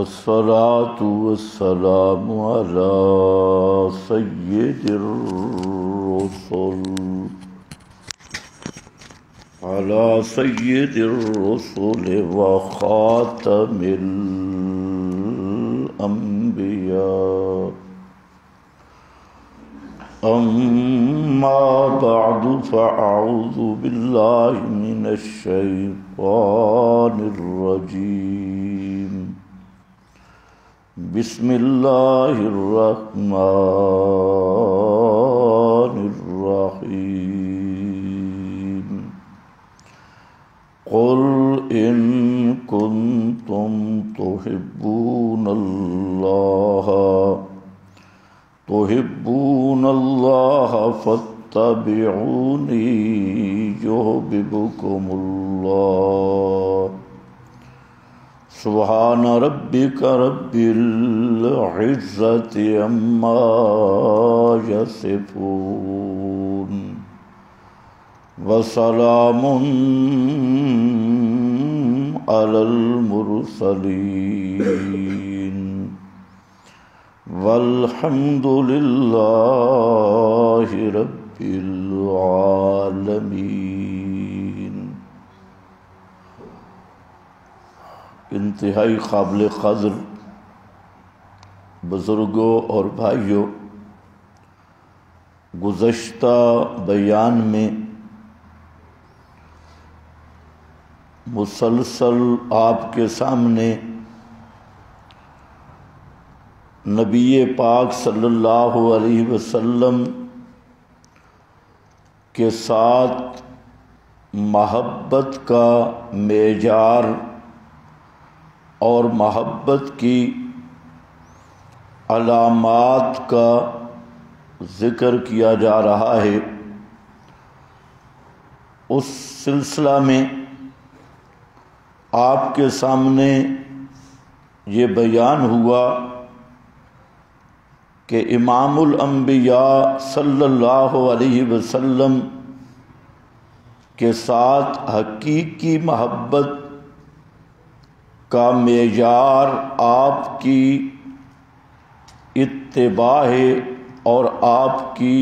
والصلاة والسلام على سيد الرسل وخاتم الأنبياء. أما بعد فأعوذ بالله من الشيطان الرجيم. بسم الله الرحمن الرحيم. قل إن كنتم تحبون الله فاتبعوني يحببكم الله. سبحان ربك رب العزة عما يصفون وسلام على المرسلين والحمد لله رب العالمين. انتہائی قابل قدر بزرگوں اور بھائیوں، گزشتہ بیان میں مسلسل آپ کے سامنے نبی پاک صلی اللہ علیہ وسلم کے ساتھ محبت کا معیار اور محبت کی علامات کا ذکر کیا جا رہا ہے. اس سلسلہ میں آپ کے سامنے یہ بیان ہوا کہ امام الانبیاء صلی اللہ علیہ وسلم کے ساتھ حقیقی محبت کا معیار آپ کی اتباع ہے اور آپ کی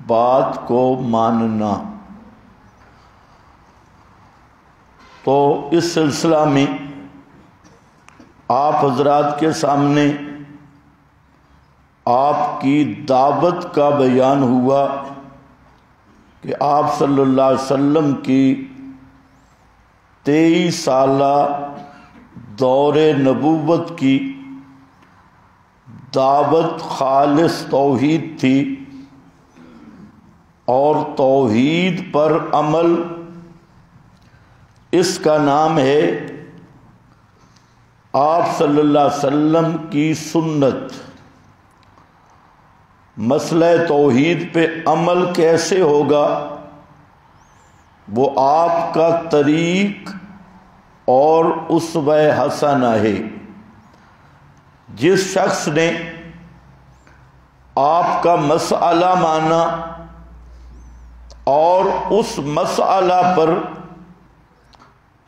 بات کو ماننا. تو اس سلسلہ میں آپ حضرات کے سامنے آپ کی دعوت کا بیان ہوا کہ آپ صلی اللہ علیہ وسلم کی 23 سالہ دور نبوت کی دعوت خالص توحید تھی، اور توحید پر عمل اس کا نام ہے آپ صلی اللہ علیہ وسلم کی سنت. مسئلہ توحید پہ عمل کیسے ہوگا؟ وہ آپ کا طریق اور اسوہ حسنہ ہے. جس شخص نے آپ کا مسئلہ مانا اور اس مسئلہ پر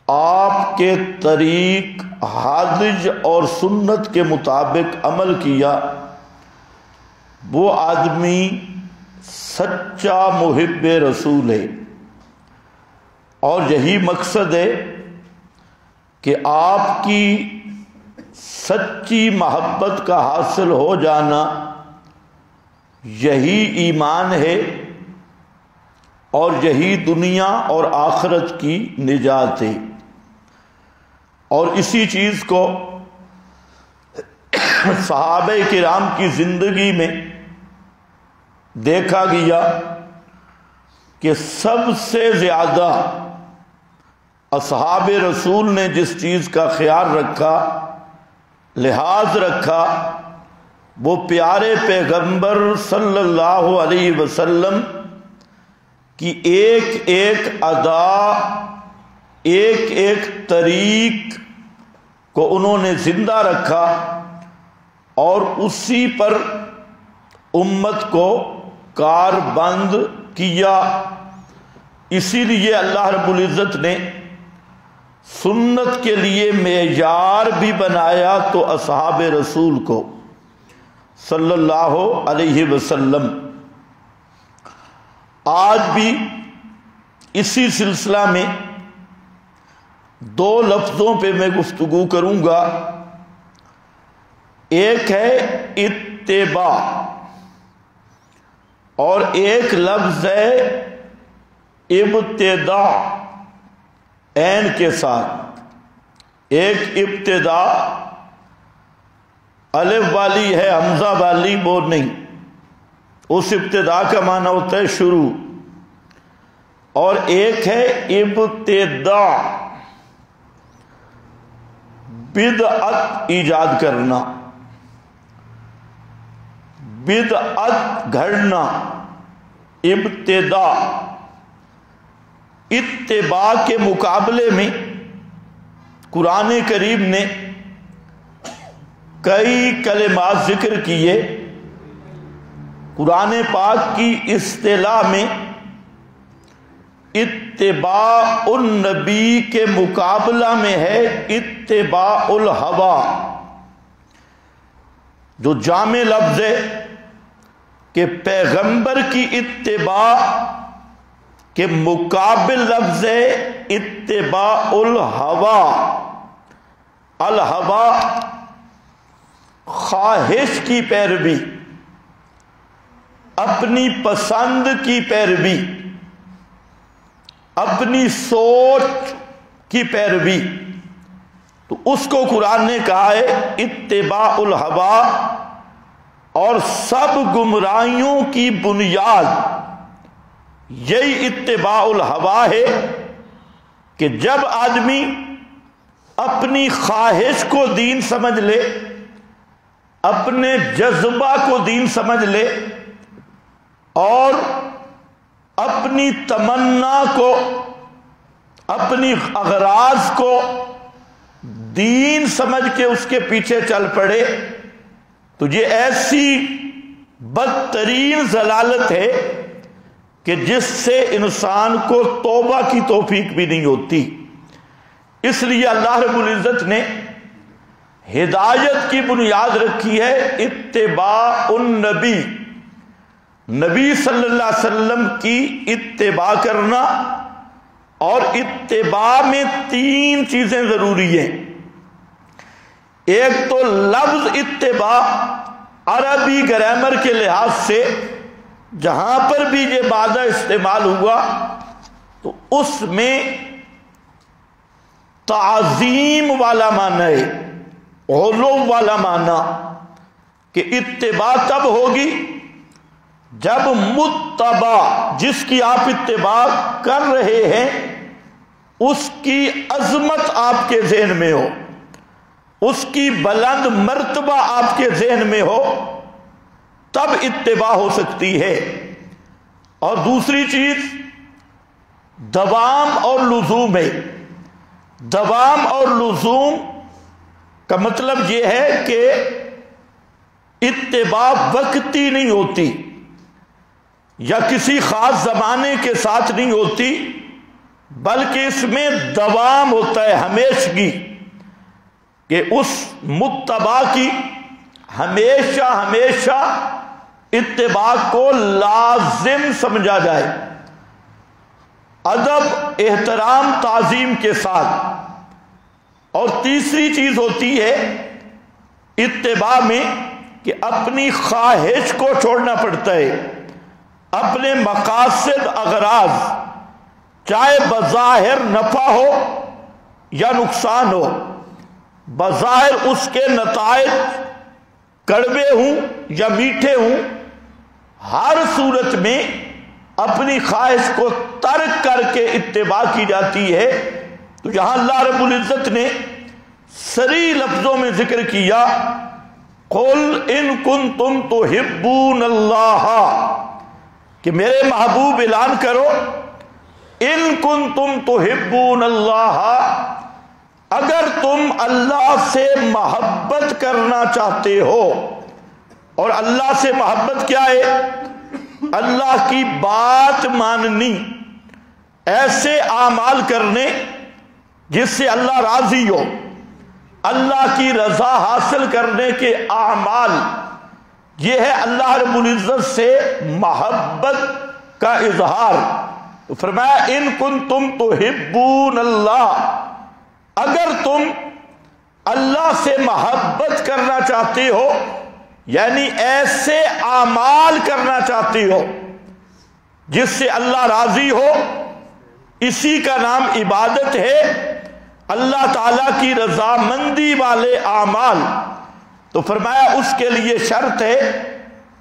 آپ کے طریق حادث اور سنت کے مطابق عمل کیا، وہ آدمی سچا محب رسول ہے. اور یہی مقصد ہے کہ آپ کی سچی محبت کا حاصل ہو جانا، یہی ایمان ہے اور یہی دنیا اور آخرت کی نجات ہے. اور اسی چیز کو صحابہ کرام کی زندگی میں دیکھا گیا کہ سب سے زیادہ اصحاب رسول نے جس چیز کا خیال رکھا، لحاظ رکھا، وہ پیارے پیغمبر صلی اللہ علیہ وسلم کی ایک ایک ادا، ایک ایک طریق کو انہوں نے زندہ رکھا اور اسی پر امت کو کار بند کیا. اسی لیے اللہ رب العزت نے سنت کے لیے معیار بھی بنایا تو اصحاب رسول کو صلی اللہ علیہ وسلم. آج بھی اسی سلسلہ میں دو لفظوں پہ میں گفتگو کروں گا. ایک ہے اتباع اور ایک لفظ ہے ابتداء عین کے ساتھ. ایک ابتداء الف والی ہے، حمزہ والی وہ نہیں. اس ابتداء کا معنی ہوتا ہے شروع. اور ایک ہے ابتداء، بدعت ایجاد کرنا، بدعت گھڑنا. ابتداء اتباع کے مقابلے میں قرآن کریم نے کئی کلمات ذکر کیے. قرآن پاک کی اصطلاح میں اتباع النبی کے مقابلہ میں ہے اتباع الہوا، جو جامع لفظ ہے کہ پیغمبر کی اتباع کے مقابل لفظ ہے اتباع الہوا. الہوا خواہش کی پیروی، اپنی پسند کی پیروی، اپنی سوچ کی پیروی. تو اس کو قرآن نے کہا ہے اتباع الہوا. اور سب گمراہیوں کی بنیاد یہی اتباع الہوا ہے کہ جب آدمی اپنی خواہش کو دین سمجھ لے، اپنے جذبہ کو دین سمجھ لے اور اپنی تمنا کو، اپنی اغراض کو دین سمجھ کے اس کے پیچھے چل پڑے، تو یہ ایسی بدترین ضلالت ہے کہ جس سے انسان کو توبہ کی توفیق بھی نہیں ہوتی. اس لیے اللہ رب العزت نے ہدایت کی بنیاد رکھی ہے اتباع النبی، نبی صلی اللہ علیہ وسلم کی اتباع کرنا. اور اتباع میں تین چیزیں ضروری ہیں. ایک تو لفظ اتباع عربی گرامر کے لحاظ سے جہاں پر بھی یہ مادہ استعمال ہوا تو اس میں تعظیم والا معنی ہے، علو والا معنی، کہ اتباع تب ہوگی جب متبع جس کی آپ اتباع کر رہے ہیں اس کی عظمت آپ کے ذہن میں ہو، اس کی بلند مرتبہ آپ کے ذہن میں ہو، تب اتباع ہو سکتی ہے. اور دوسری چیز دوام اور لزوم ہے. دوام اور لزوم کا مطلب یہ ہے کہ اتباع وقتی نہیں ہوتی یا کسی خاص زمانے کے ساتھ نہیں ہوتی، بلکہ اس میں دوام ہوتا ہے، ہمیشگی، کہ اس متبع کی ہمیشہ ہمیشہ اتباع کو لازم سمجھا جائے، ادب، احترام، تعظیم کے ساتھ. اور تیسری چیز ہوتی ہے اتباع میں کہ اپنی خواہش کو چھوڑنا پڑتا ہے، اپنے مقاصد، اغراض، چاہے بظاہر نفع ہو یا نقصان ہو، بظاہر اس کے نتائج کڑوے ہوں یا میٹھے ہوں، ہر صورت میں اپنی خواہش کو ترک کر کے اتباع کی جاتی ہے. تو یہاں اللہ رب العزت نے صریح لفظوں میں ذکر کیا قل ان کنتم تحبون اللہ، کہ میرے محبوب اعلان کرو ان کنتم تحبون اللہ، اگر تم اللہ سے محبت کرنا چاہتے ہو. اور اللہ سے محبت کیا ہے؟ اللہ کی بات ماننی، ایسے اعمال کرنے جس سے اللہ راضی ہو، اللہ کی رضا حاصل کرنے کے اعمال، یہ ہے اللہ رب العزت سے محبت کا اظہار۔ تو فرمایا ان کنتم تحبون اللہ، اگر تم اللہ سے محبت کرنا چاہتے ہو، یعنی ایسے اعمال کرنا چاہتے ہو جس سے اللہ راضی ہو، اسی کا نام عبادت ہے، اللہ تعالیٰ کی رضامندی والے اعمال۔ تو فرمایا اس کے لیے شرط ہے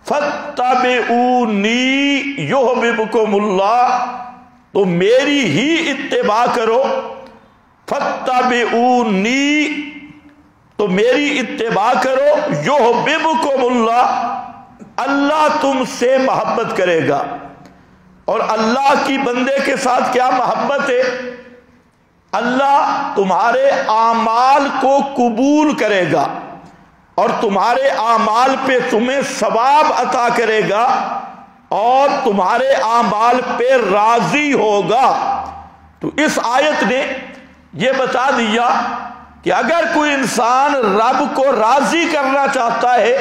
فَاتَّبِعُونِی یُحْبِبْکُمُ اللہ، تو میری ہی اتباع کرو۔ فَاتَّبِعُونِی، تو میری اتباع کرو، یُحْبِبْکُمُ اللہ، اللہ تم سے محبت کرے گا۔ اور اللہ کی بندے کے ساتھ کیا محبت ہے؟ اللہ تمہارے اعمال کو قبول کرے گا اور تمہارے اعمال پہ تمہیں ثواب عطا کرے گا اور تمہارے اعمال پہ راضی ہوگا۔ تو اس آیت نے یہ بتا دیا کہ اگر کوئی انسان رب کو راضی کرنا چاہتا ہے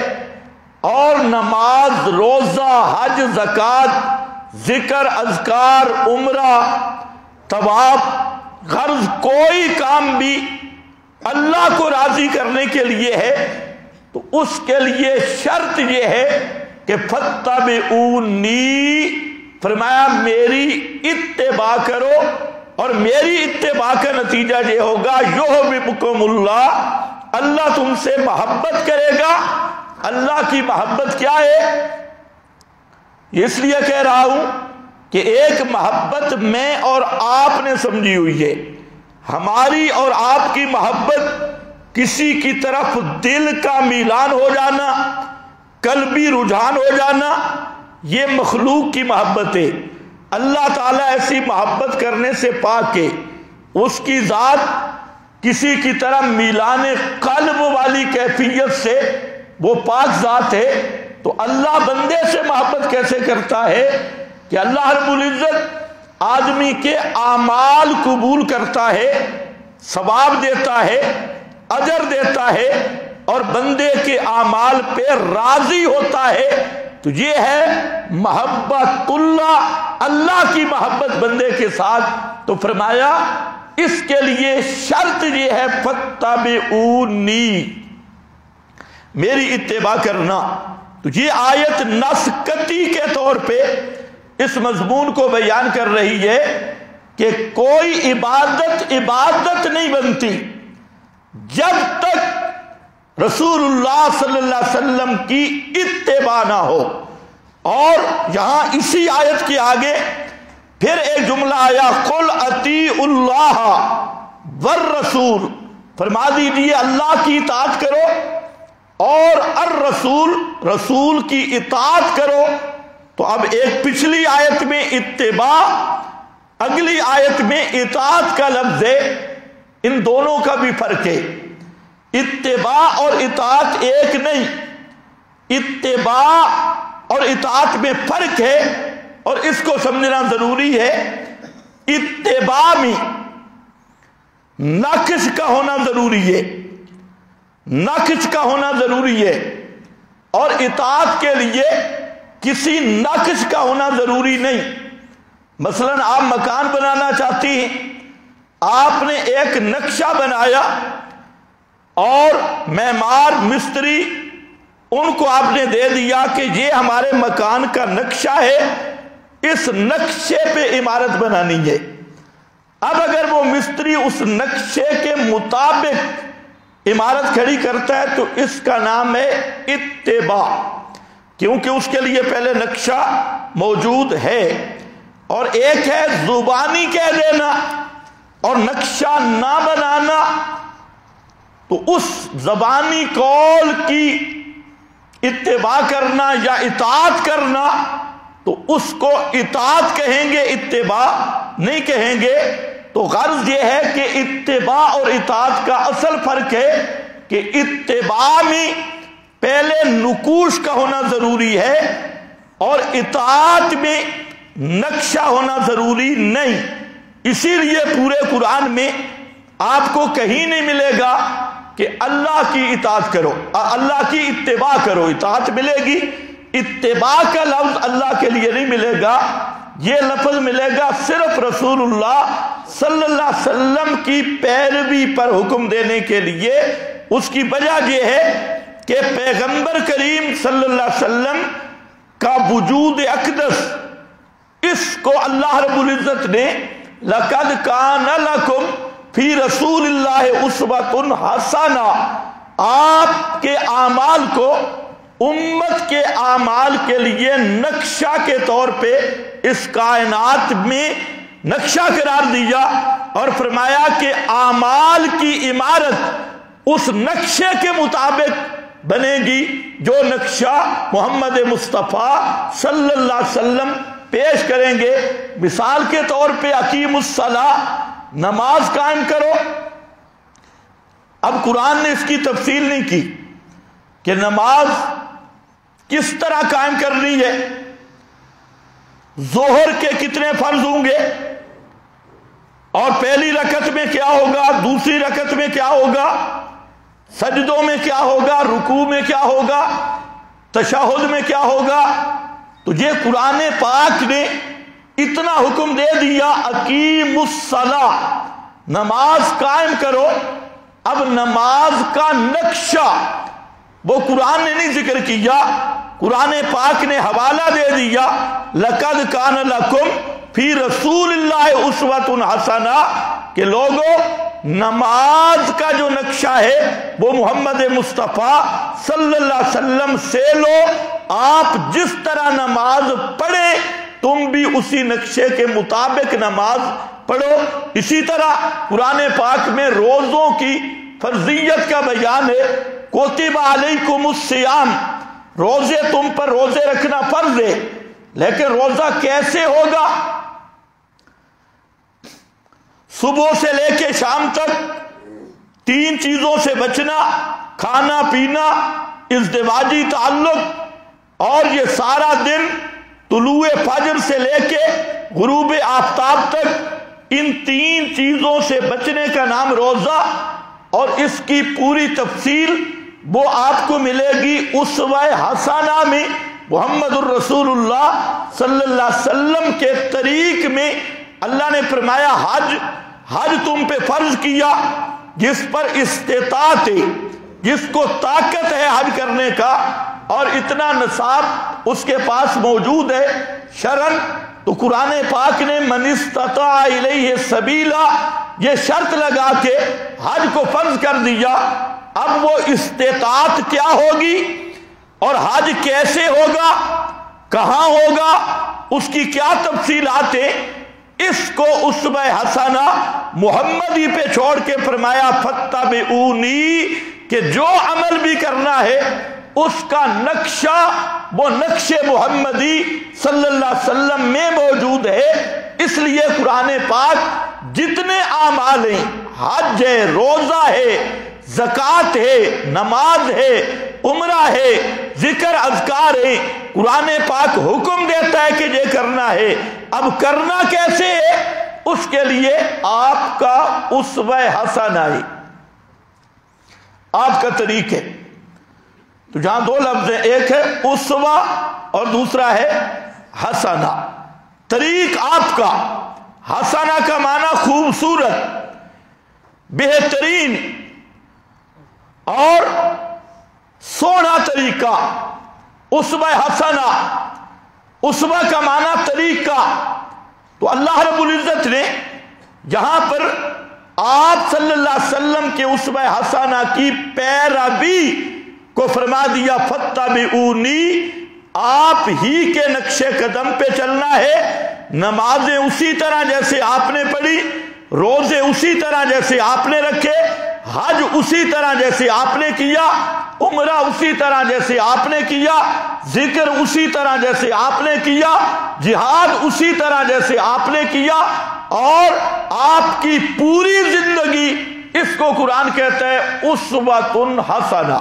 اور نماز، روزہ، حج، زکوٰۃ، ذکر، اذکار، عمرہ، طواف، غرض کوئی کام بھی اللہ کو راضی کرنے کے لیے ہے، تو اس کے لیے شرط یہ ہے کہ فَاتَّبِعُونِی، فرمایا میری اتباع کرو، اور میری اتباع کا نتیجہ یہ ہوگا یُحْبِبْکُمُ اللہ، اللہ تم سے محبت کرے گا۔ اللہ کی محبت کیا ہے؟ اس لیے کہہ رہا ہوں کہ ایک محبت میں اور آپ نے سمجھی ہوئی ہے، ہماری اور آپ کی محبت کسی کی طرف دل کا میلان ہو جانا، قلبی رجحان ہو جانا، یہ مخلوق کی محبت ہے۔ اللہ تعالیٰ ایسی محبت کرنے سے پاک ہے، اس کی ذات کسی کی طرح میلان قلب والی کیفیت سے وہ پاک ذات ہے۔ تو اللہ بندے سے محبت کیسے کرتا ہے کہ اللہ رب العزت آدمی کے اعمال قبول کرتا ہے، ثواب دیتا ہے، اجر دیتا ہے، اور بندے کے اعمال پہ راضی ہوتا ہے۔ تو یہ ہے محبت اللہ، اللہ کی محبت بندے کے ساتھ۔ تو فرمایا اس کے لیے شرط یہ ہے فَاتَّبِعُونِی، میری اتباع کرنا۔ تو یہ آیت نص قطعی کے طور پہ اس مضمون کو بیان کر رہی ہے کہ کوئی عبادت نہیں بنتی جب تک رسول اللہ صلی اللہ علیہ وسلم کی اتباع نہ ہو۔ اور یہاں اسی آیت کے آگے پھر ایک جملہ آیا قُلْ اطیعوا اللَّهَ وَالرَّسُولَ، فرما دیجیے اللہ کی اطاعت کرو اور الرسول، رسول کی اطاعت کرو۔ تو اب ایک پچھلی آیت میں اتباع، اگلی آیت میں اطاعت کا لفظ ہے، ان دونوں کا بھی فرق ہے۔ اتباع اور اطاعت ایک نہیں، اتباع اور اطاعت میں فرق ہے، اور اس کو سمجھنا ضروری ہے۔ اتباع میں نقش کا ہونا ضروری ہے، نقش کا ہونا ضروری ہے، اور اطاعت کے لیے کسی نقش کا ہونا ضروری نہیں۔ مثلا آپ مکان بنانا چاہتی ہیں، آپ نے ایک نقشہ بنایا اور معمار، مستری، ان کو آپ نے دے دیا کہ یہ ہمارے مکان کا نقشہ ہے، اس نقشے پہ عمارت بنانی ہے۔ اب اگر وہ مستری اس نقشے کے مطابق عمارت کھڑی کرتا ہے تو اس کا نام ہے اتباع، کیونکہ اس کے لیے پہلے نقشہ موجود ہے۔ اور ایک ہے زبانی کہہ دینا اور نقشہ نہ بنانا، تو اس زبانی قول کی اتباع کرنا یا اطاعت کرنا، تو اس کو اطاعت کہیں گے، اتباع نہیں کہیں گے۔ تو غرض یہ ہے کہ اتباع اور اطاعت کا اصل فرق ہے کہ اتباع میں پہلے نقوش کا ہونا ضروری ہے اور اطاعت میں نقشہ ہونا ضروری نہیں۔ اسی لیے پورے قرآن میں آپ کو کہیں نہیں ملے گا کہ اللہ کی اطاعت کرو، اللہ کی اتباع کرو، اطاعت ملے گی، اتباع کا لفظ اللہ کے لیے نہیں ملے گا، یہ لفظ ملے گا صرف رسول اللہ صلی اللہ علیہ وسلم کی پیروی پر حکم دینے کے لیے۔ اس کی وجہ یہ ہے کہ پیغمبر کریم صلی اللہ علیہ وسلم کا وجود اقدس، اس کو اللہ رب العزت نے لَقَدْ كَانَ لَكُمْ فِي رَسُولِ اللَّهِ أُسْوَةٌ حَسَنَةٌ، آپ کے اعمال کو امت کے اعمال کے لیے نقشہ کے طور پہ اس کائنات میں نقشہ قرار دیا، اور فرمایا کہ اعمال کی عمارت اس نقشے کے مطابق بنے گی جو نقشہ محمد مصطفیٰ صلی اللہ علیہ وسلم پیش کریں گے۔ مثال کے طور پہ اقیم الصلاۃ، نماز قائم کرو۔ اب قرآن نے اس کی تفصیل نہیں کی کہ نماز کس طرح قائم کرنی ہے، ظہر کے کتنے فرض ہوں گے، اور پہلی رکعت میں کیا ہوگا، دوسری رکعت میں کیا ہوگا، سجدوں میں کیا ہوگا، رکوع میں کیا ہوگا، تشہد میں کیا ہوگا۔ تو یہ قرآن پاک نے اتنا حکم دے دیا، اقیم الصلاۃ، نماز قائم کرو۔ اب نماز کا نقشہ وہ قرآن نے نہیں ذکر کیا، قرآن پاک نے حوالہ دے دیا، لَقَدْ كَانَ لَكُمْ فِي رَسُولِ اللَّهِ أُسْوَةٌ حَسَنَةٌ، کہ لوگوں نماز کا جو نقشہ ہے وہ محمد مصطفیٰ صلی اللہ علیہ وسلم سے لو، آپ جس طرح نماز پڑھیں تم بھی اسی نقشے کے مطابق نماز پڑھو۔ اسی طرح قرآن پاک میں روزوں کی فرضیت کا بیان ہے، کتب علیکم الصیام، روزے تم پر روزے رکھنا فرض ہے، لیکن روزہ کیسے ہوگا؟ صبح سے لے کے شام تک 3 چیزوں سے بچنا، کھانا پینا، ازدواجی تعلق، اور یہ سارا دن طلوع فجر سے لے کے غروب آفتاب تک ان 3 چیزوں سے بچنے کا نام روزہ۔ اور اس کی پوری تفصیل وہ آپ کو ملے گی اسوہ حسنہ میں، محمد الرسول اللہ صلی اللہ علیہ وسلم کے طریق میں۔ اللہ نے فرمایا حج تم پہ فرض کیا، جس پر استطاعت ہے، جس کو طاقت ہے حج کرنے کا، اور اتنا نصاب اس کے پاس موجود ہے شرعاً، تو قرآن پاک نے من استطاع الیہ سبیلا یہ شرط لگا کے حج کو فرض کر دیا۔ اب وہ استطاعت کیا ہوگی اور حج کیسے ہوگا، کہاں ہوگا، اس کی کیا تفصیلات ہیں، اس کو اسوہ حسنہ محمدی پہ چھوڑ کے فرمایا فاتبعونی، کہ جو عمل بھی کرنا ہے اس کا نقشہ وہ نقش محمدی صلی اللہ علیہ وسلم میں موجود ہے۔ اس لیے قرآن پاک جتنے اعمال ہیں، حج ہے، روزہ ہے، زکوٰۃ ہے، نماز ہے، عمرہ ہے، ذکر اذکار ہے، قرآن پاک حکم دیتا ہے کہ یہ کرنا ہے۔ اب کرنا کیسے ہے، اس کے لیے آپ کا اسوہ حسنہ ہے، آپ کا طریق ہے۔ تو جہاں 2 لفظ ہیں، ایک ہے اسوہ اور دوسرا ہے حسنہ، طریق آپ کا۔ حسنہ کا معنی خوبصورت، بہترین اور سونا طریقہ، اسوہ حسنہ، اسوہ کا معنی طریقہ۔ تو اللہ رب العزت نے یہاں پر آپ صلی اللہ علیہ وسلم کے اسوہ حسنہ کی پیروی کو فرما دیا فاتبعونی، آپ ہی کے نقش قدم پہ چلنا ہے۔ نمازیں اسی طرح جیسے آپ نے پڑھی، روزے اسی طرح جیسے آپ نے رکھے، حج اسی طرح جیسے آپ نے کیا، عمرہ اسی طرح جیسے آپ نے کیا، ذکر اسی طرح جیسے آپ نے کیا، جہاد اسی طرح جیسے آپ نے کیا، اور آپ کی پوری زندگی، اس کو قرآن کہتا ہے اسوۃ حسنہ۔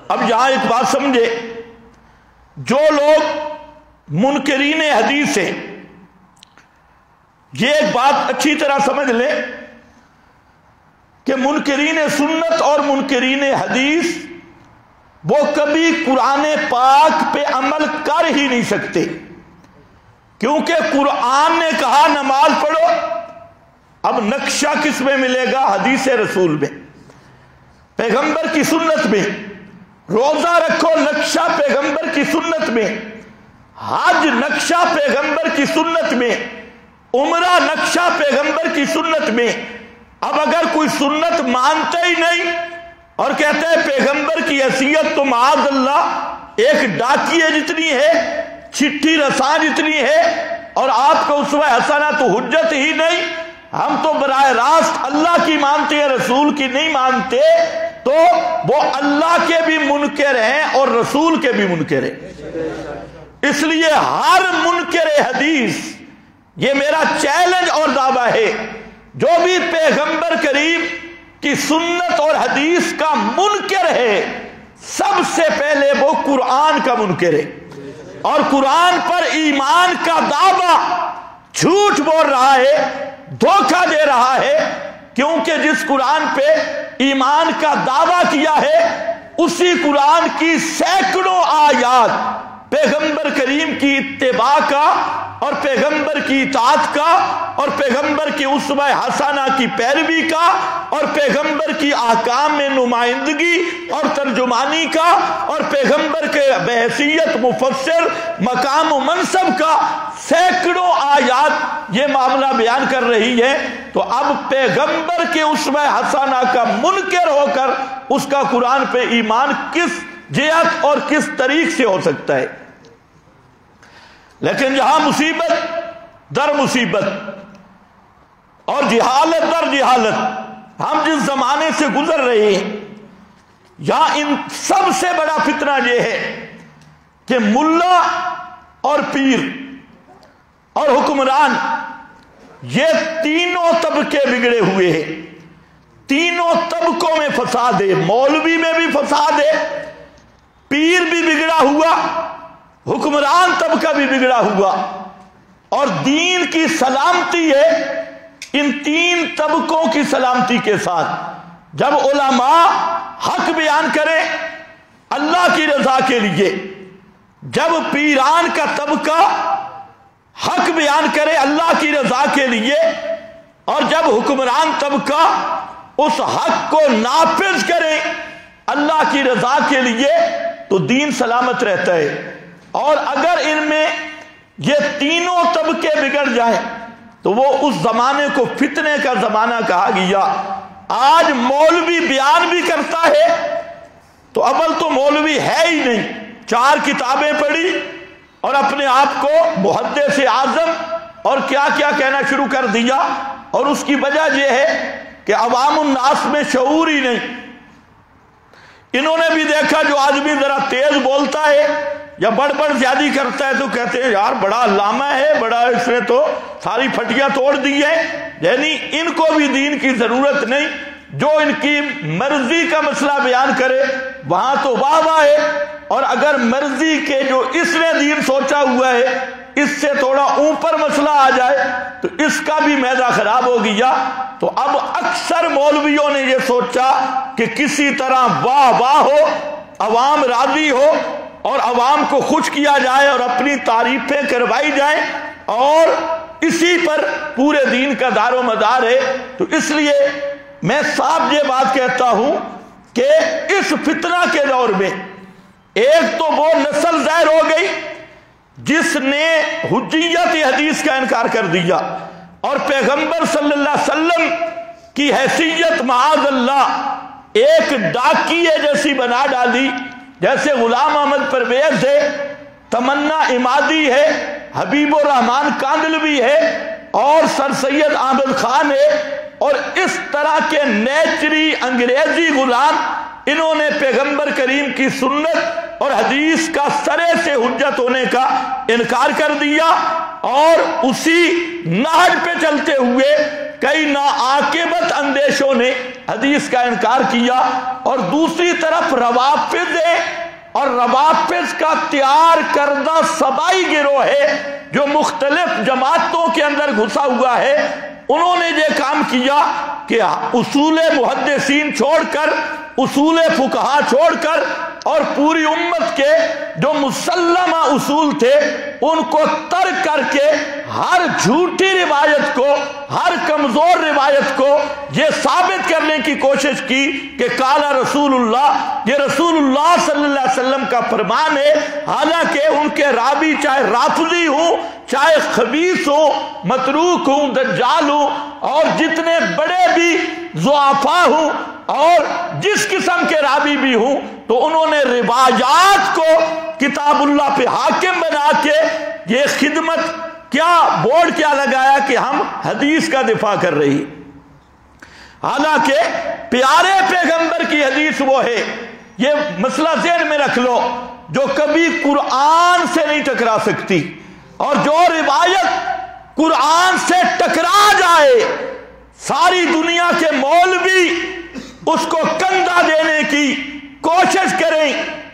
اب یہاں ایک بات سمجھے، جو لوگ منکرین حدیث ہیں، یہ ایک بات اچھی طرح سمجھ لیں کہ منکرین سنت اور منکرین حدیث وہ کبھی قرآن پاک پہ عمل کر ہی نہیں سکتے، کیونکہ قرآن نے کہا نماز پڑھو۔ اب نقشہ کس میں ملے گا؟ حدیث رسول میں، پیغمبر کی سنت میں۔ روزہ رکھو، نقشہ پیغمبر کی سنت میں۔ حج نقشہ پیغمبر کی سنت میں۔ عمرہ نقشہ پیغمبر کی سنت میں۔ اب اگر کوئی سنت مانتا ہی نہیں اور کہتا ہے پیغمبر کی حیثیت تو معاذ اللہ ایک ڈاکیے جتنی ہے، چٹھی رساں جتنی ہے، اور آپ کا اسوہ حسنہ تو حجت ہی نہیں، ہم تو براہ راست اللہ کی مانتے ہیں، رسول کی نہیں مانتے، تو وہ اللہ کے بھی منکر ہیں اور رسول کے بھی منکر ہیں۔ اس لیے ہر منکر حدیث، یہ میرا چیلنج اور دعویٰ ہے، جو بھی پیغمبر کریم کی سنت اور حدیث کا منکر ہے، سب سے پہلے وہ قرآن کا منکر ہے، اور قرآن پر ایمان کا دعویٰ جھوٹ بول رہا ہے، دھوکہ دے رہا ہے، کیونکہ جس قرآن پہ ایمان کا دعویٰ کیا ہے اسی قرآن کی سینکڑوں آیات پیغمبر کریم کی اتباع کا اور پیغمبر کی اطاعت کا اور پیغمبر کی اسوہ حسنہ کی پیروی کا اور پیغمبر کی احکام میں نمائندگی اور ترجمانی کا اور پیغمبر کے بحیثیت مفسر مقام و منصب کا سینکڑوں آیات یہ معاملہ بیان کر رہی ہے۔ تو اب پیغمبر کے اسوہ حسنہ کا منکر ہو کر اس کا قرآن پہ ایمان کس جہت اور کس طریق سے ہو سکتا ہے؟ لیکن جہاں مصیبت در مصیبت اور جہالت در جہالت ہم جس زمانے سے گزر رہے ہیں، یہاں ان سب سے بڑا فتنہ یہ ہے کہ ملا اور پیر اور حکمران یہ تینوں طبقے بگڑے ہوئے ہیں، تینوں طبقوں میں فساد ہے، مولوی میں بھی فساد ہے، پیر بھی بگڑا ہوا، حکمران طبقہ بھی بگڑا ہوا، اور دین کی سلامتی ہے ان تین طبقوں کی سلامتی کے ساتھ۔ جب علماء حق بیان کریں اللہ کی رضا کے لیے، جب پیران کا طبقہ حق بیان کرے اللہ کی رضا کے لیے، اور جب حکمران طبقہ اس حق کو نافذ کرے اللہ کی رضا کے لیے، تو دین سلامت رہتا ہے۔ اور اگر ان میں یہ تینوں طبقے بگڑ جائیں تو وہ اس زمانے کو فتنے کا زمانہ کہا گیا۔ آج مولوی بیان بھی کرتا ہے تو اول تو مولوی ہے ہی نہیں، 4 کتابیں پڑھی اور اپنے آپ کو محدث اعظم اور کیا کیا کہنا شروع کر دیا، اور اس کی وجہ یہ ہے کہ عوام الناس میں شعور ہی نہیں۔ انہوں نے بھی دیکھا جو آدمی ذرا تیز بولتا ہے یا بڑبڑ زیادی کرتا ہے تو کہتے ہیں یار بڑا علامہ ہے، بڑا اس نے تو ساری پھٹیاں توڑ دی ہیں، یعنی ان کو بھی دین کی ضرورت نہیں، جو ان کی مرضی کا مسئلہ بیان کرے وہاں تو واہ واہ ہے، اور اگر مرضی کے جو اس نے دین سوچا ہوا ہے اس سے تھوڑا اوپر مسئلہ آ جائے تو اس کا بھی میدہ خراب ہو گیا۔ تو اب اکثر مولویوں نے یہ سوچا کہ کسی طرح واہ واہ ہو، عوام راضی ہو اور عوام کو خوش کیا جائے اور اپنی تعریفیں کروائی جائیں، اور اسی پر پورے دین کا دار و مدار ہے۔ تو اس لیے میں صاحب یہ بات کہتا ہوں کہ اس فتنہ کے دور میں ایک تو وہ نسل ظاہر ہو گئی جس نے حجیت حدیث کا انکار کر دیا اور پیغمبر صلی اللہ علیہ وسلم کی حیثیت معاذ اللہ ایک ڈاکیے جیسی بنا ڈالی، جیسے غلام احمد پرویز ہے، تمنا امادی ہے، حبیب الرحمان کاندلوی ہے اور سر سید احمد خان ہے، اور اس طرح کے نیچری انگریزی غلام انہوں نے پیغمبر کریم کی سنت اور حدیث کا سرے سے حجت ہونے کا انکار کر دیا، اور اسی نہج پہ چلتے ہوئے کئی ناعاقبت اندیشوں نے حدیث کا انکار کیا۔ اور دوسری طرف روافض ہے، اور روافض کا تیار کردہ سبائی گروہ ہے جو مختلف جماعتوں کے اندر گھسا ہوا ہے، انہوں نے یہ کام کیا کہ اصول محدثین چھوڑ کر، اصول فقہا چھوڑ کر، اور پوری امت کے جو مسلمہ اصول تھے ان کو ترک کر کے ہر جھوٹی روایت کو، ہر کمزور روایت کو یہ ثابت کرنے کی کوشش کی کہ قال رسول اللہ، یہ رسول اللہ صلی اللہ علیہ وسلم کا فرمان ہے، حالانکہ ان کے راوی چاہے رافضی ہوں، چاہے خبیث ہوں، متروک ہوں، دجال ہوں، اور جتنے بڑے بھی ضعفاء ہوں، اور جس قسم کے راوی بھی ہوں، تو انہوں نے روایات کو کتاب اللہ پہ حاکم بنا کے یہ خدمت کیا بورڈ کیا لگایا کہ ہم حدیث کا دفاع کر رہی، حالانکہ پیارے پیغمبر کی حدیث وہ ہے، یہ مسئلہ ذہن میں رکھ لو، جو کبھی قرآن سے نہیں ٹکرا سکتی، اور جو روایت قرآن سے ٹکرا جائے ساری دنیا کے مولوی اس کو کندھا دینے کی کوشش کریں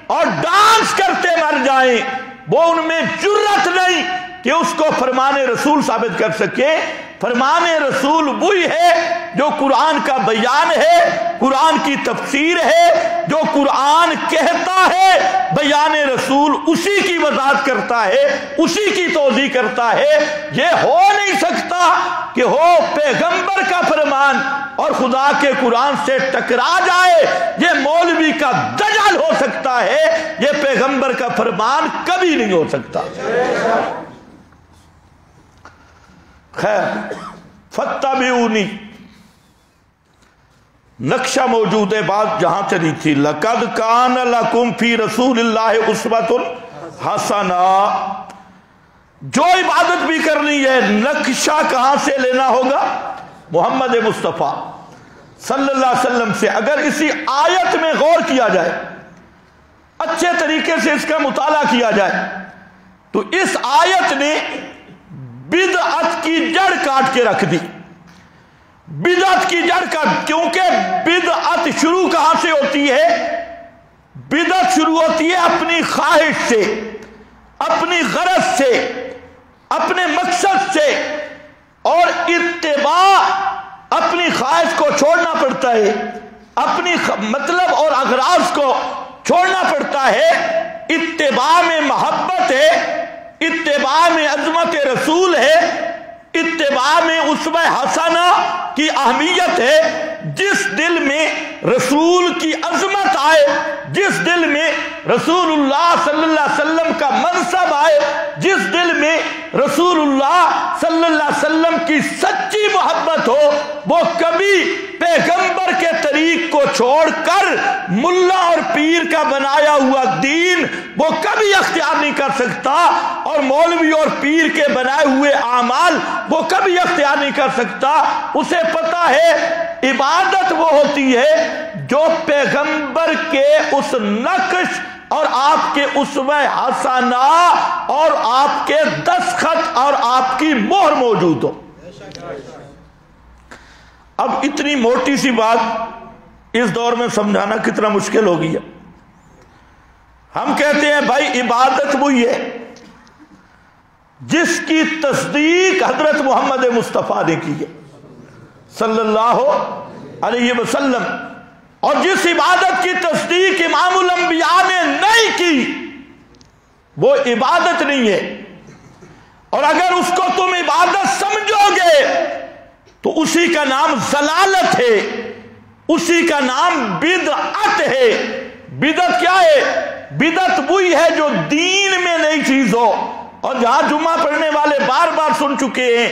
اور ڈانس کرتے مر جائیں، وہ ان میں جرت نہیں کہ اس کو فرمان رسول ثابت کر سکے۔ فرمان رسول وہی ہے جو قرآن کا بیان ہے، قرآن کی تفسیر ہے، جو قرآن کہتا ہے بیان رسول اسی کی وضاحت کرتا ہے، اسی کی توضیح کرتا ہے۔ یہ ہو نہیں سکتا کہ ہو پیغمبر کا فرمان اور خدا کے قرآن سے ٹکرا جائے، یہ مولوی کا دجل ہو سکتا ہے، یہ پیغمبر کا فرمان کبھی نہیں ہو سکتا۔ خیر، فاتبعونی، نقشہ موجود ہے، بات جہاں چلی تھی، لقد کان لکم فی رسول اللہ اسوۃ حسنہ، جو عبادت بھی کرنی ہے نقشہ کہاں سے لینا ہوگا؟ محمد مصطفیٰ صلی اللہ علیہ وسلم سے۔ اگر اسی آیت میں غور کیا جائے، اچھے طریقے سے اس کا مطالعہ کیا جائے، تو اس آیت نے بدعت کی جڑ کاٹ کے رکھ دی، بدعت کی جڑ کاٹ، کیونکہ بدعت شروع کہاں سے ہوتی ہے؟ بدعت شروع ہوتی ہے اپنی خواہش سے، اپنی غرض سے، اپنے مقصد سے، اور اتباع اپنی خواہش کو چھوڑنا پڑتا ہے، اپنی مطلب اور اغراض کو چھوڑنا پڑتا ہے۔ اتباع میں محبت ہے، اتباع میں عظمت رسول ہے، اتباع میں اسوہ حسنہ کی اہمیت ہے۔ جس دل میں رسول کی عظمت آئے، جس دل میں رسول اللہ صلی اللہ علیہ وسلم کا منصب آئے، جس دل میں رسول اللہ صلی اللہ علیہ وسلم کی سچی محبت ہو، وہ کبھی پیغمبر کے طریق کو چھوڑ کر ملا اور پیر کا بنایا ہوا دین وہ کبھی اختیار نہیں کر سکتا، اور مولوی اور پیر کے بنائے ہوئے اعمال وہ کبھی اختیار نہیں کر سکتا۔ اسے پتا ہے عبادت وہ ہوتی ہے جو پیغمبر کے اس نقش اور آپ کے اسوہ حسنہ اور آپ کے دستخط اور آپ کی مہر موجود ہو۔ اب اتنی موٹی سی بات اس دور میں سمجھانا کتنا مشکل ہو گیا۔ ہم کہتے ہیں بھائی عبادت وہی ہے جس کی تصدیق حضرت محمد مصطفیٰ نے کی ہے صلی اللہ علیہ وسلم، اور جس عبادت کی تصدیق امام الانبیاء نے نہیں کی وہ عبادت نہیں ہے، اور اگر اس کو تم عبادت سمجھو گے تو اسی کا نام ضلالت ہے، اسی کا نام بدعت ہے۔ بدعت کیا ہے؟ بدعت وہی ہے جو دین میں نئی چیز ہو، اور جہاں جمعہ پڑھنے والے بار بار سن چکے ہیں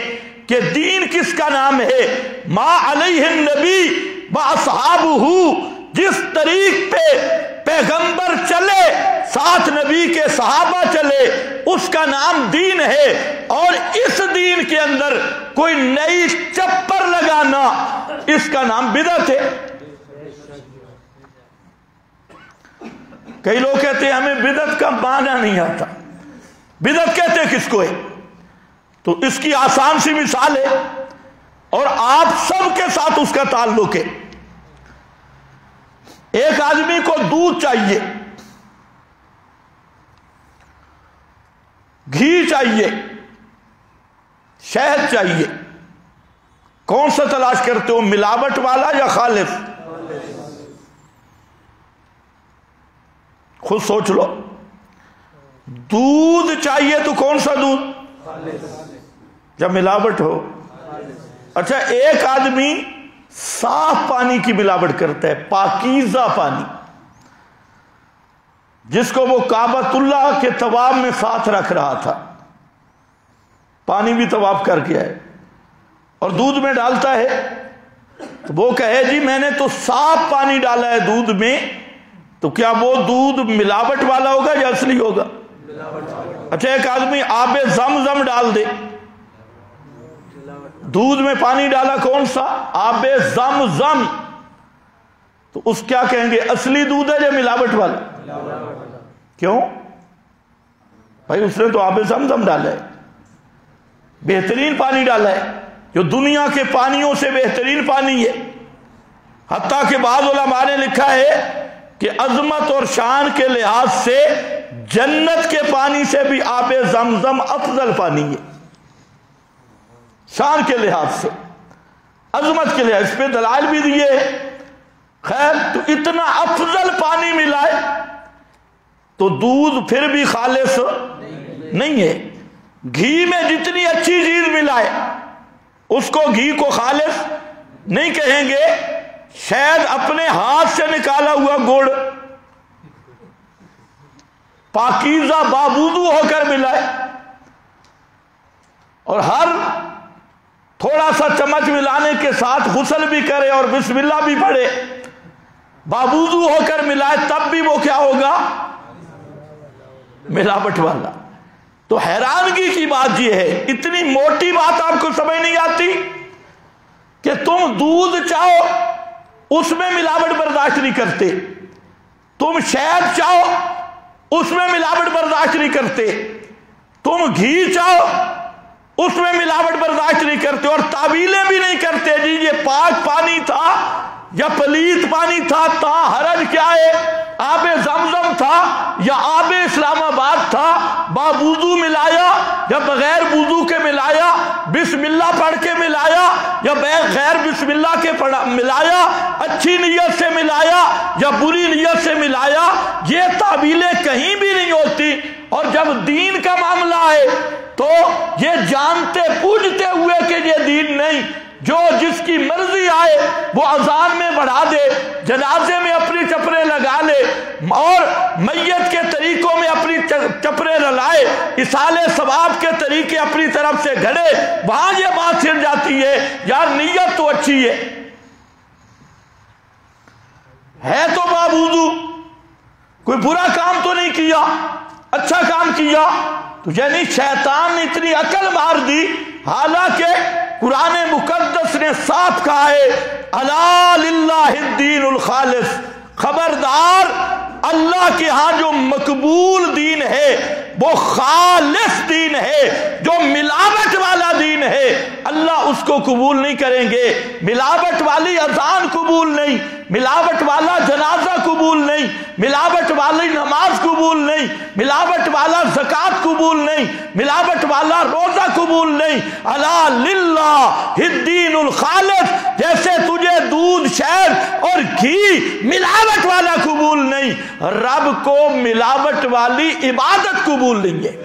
کہ دین کس کا نام ہے؟ ما علیہ النبی واصحابہ، جس طریق پہ پیغمبر چلے، ساتھ نبی کے صحابہ چلے، اس کا نام دین ہے، اور اس دین کے اندر کوئی نئی چپر لگانا اس کا نام بدعت ہے۔ کئی لوگ کہتے ہیں ہمیں بدعت کا معنی نہیں آتا، بدعت کہتے کس کو ہے؟ تو اس کی آسان سی مثال ہے، اور آپ سب کے ساتھ اس کا تعلق ہے۔ ایک آدمی کو دودھ چاہیے، گھی چاہیے، شہد چاہیے، کون سا تلاش کرتے ہو، ملاوٹ والا یا خالص؟ خود سوچ لو. دودھ چاہیے تو کون سا دودھ؟ جب ملاوٹ ہو. اچھا، ایک آدمی صاف پانی کی ملاوٹ کرتا ہے، پاکیزہ پانی، جس کو وہ کعبۃ اللہ کے طواف میں ساتھ رکھ رہا تھا، پانی بھی طواف کر کے آئے اور دودھ میں ڈالتا ہے، تو وہ کہے جی میں نے تو صاف پانی ڈالا ہے دودھ میں، تو کیا وہ دودھ ملاوٹ والا ہوگا یا اصلی ہوگا؟ اچھا، ایک آدمی آب زمزم ڈال دے، دودھ میں پانی ڈالا کون سا؟ آب زمزم، تو اس کیا کہیں گے، اصلی دودھ ہے یا ملاوٹ والا؟ کیوں بھائی؟ اس نے تو آب زمزم ڈالا ہے، بہترین پانی ڈالا ہے، جو دنیا کے پانیوں سے بہترین پانی ہے. حتیٰ کہ بعض علماء نے لکھا ہے کہ عظمت اور شان کے لحاظ سے جنت کے پانی سے بھی آب زمزم افضل پانی ہے، شان کے لحاظ سے، عظمت کے لحاظ، اس پہ دلائل بھی دیے. خیر، تو اتنا افضل پانی ملائے تو دودھ پھر بھی خالص نہیں ہے. گھی میں جتنی اچھی چیز ملائے اس کو گھی کو خالص نہیں کہیں گے. شاید اپنے ہاتھ سے نکالا ہوا گڑ پاکیزہ بابودو ہو کر ملائے اور ہر تھوڑا سا چمچ ملانے کے ساتھ غسل بھی کرے اور بسم اللہ بھی پڑھے، بابودو ہو کر ملائے، تب بھی وہ کیا ہوگا؟ ملاوٹ والا. تو حیرانگی کی بات یہ ہے، اتنی موٹی بات آپ کو سمجھ نہیں آتی کہ تم دودھ چاہو اس میں ملاوٹ برداشت نہیں کرتے، تم شہد چاہو اس میں ملاوٹ برداشت نہیں کرتے، تم گھی چاہو اس میں ملاوٹ برداشت نہیں کرتے، اور تعویلیں بھی نہیں کرتے جی یہ پاک پانی تھا یا پلیت پانی تھا، تا حرج کیا ہے، آب زمزم تھا یا آب اسلام آباد تھا، باوضو ملایا یا بغیر وضو کے ملایا، بسم اللہ پڑھ کے ملایا یا بغیر بسم اللہ کے ملایا، اچھی نیت سے ملایا یا بری نیت سے ملایا، یہ تعویلیں کہیں بھی نہیں ہوتی. اور جب دین کا معاملہ ہے تو یہ جانتے پوجتے ہوئے کہ یہ دین نہیں، جو جس کی مرضی آئے وہ اذان میں بڑھا دے، جنازے میں اپنی چپریں لگا لے اور میت کے طریقوں میں اپنی چپریں لائے، اصال ثواب کے طریقے اپنی طرف سے گھڑے، وہاں یہ بات چھڑ جاتی ہے یار نیت تو اچھی ہے تو باوضو، کوئی برا کام تو نہیں کیا، اچھا کام کیا. تو یعنی شیطان نے اتنی عقل مار دی، حالانکہ قرآن مقدس نے صاف کہا ہے الا للہ الدین الخالص، خبردار اللہ کے ہاں جو مقبول دین ہے وہ خالص دین ہے، جو ملاوٹ والا دین ہے اللہ اس کو قبول نہیں کریں گے. ملاوٹ والی اذان قبول نہیں، ملاوٹ والا جنازہ قبول نہیں، ملاوٹ والی نماز قبول نہیں، ملاوٹ والا زکوٰۃ قبول نہیں، ملاوٹ والا روزہ قبول نہیں. الا للہ الدین الخالص، جیسے تجھے دودھ، شہد اور گھی ملاوٹ والا قبول نہیں، رب کو ملاوٹ والی عبادت قبول نہیں ہے.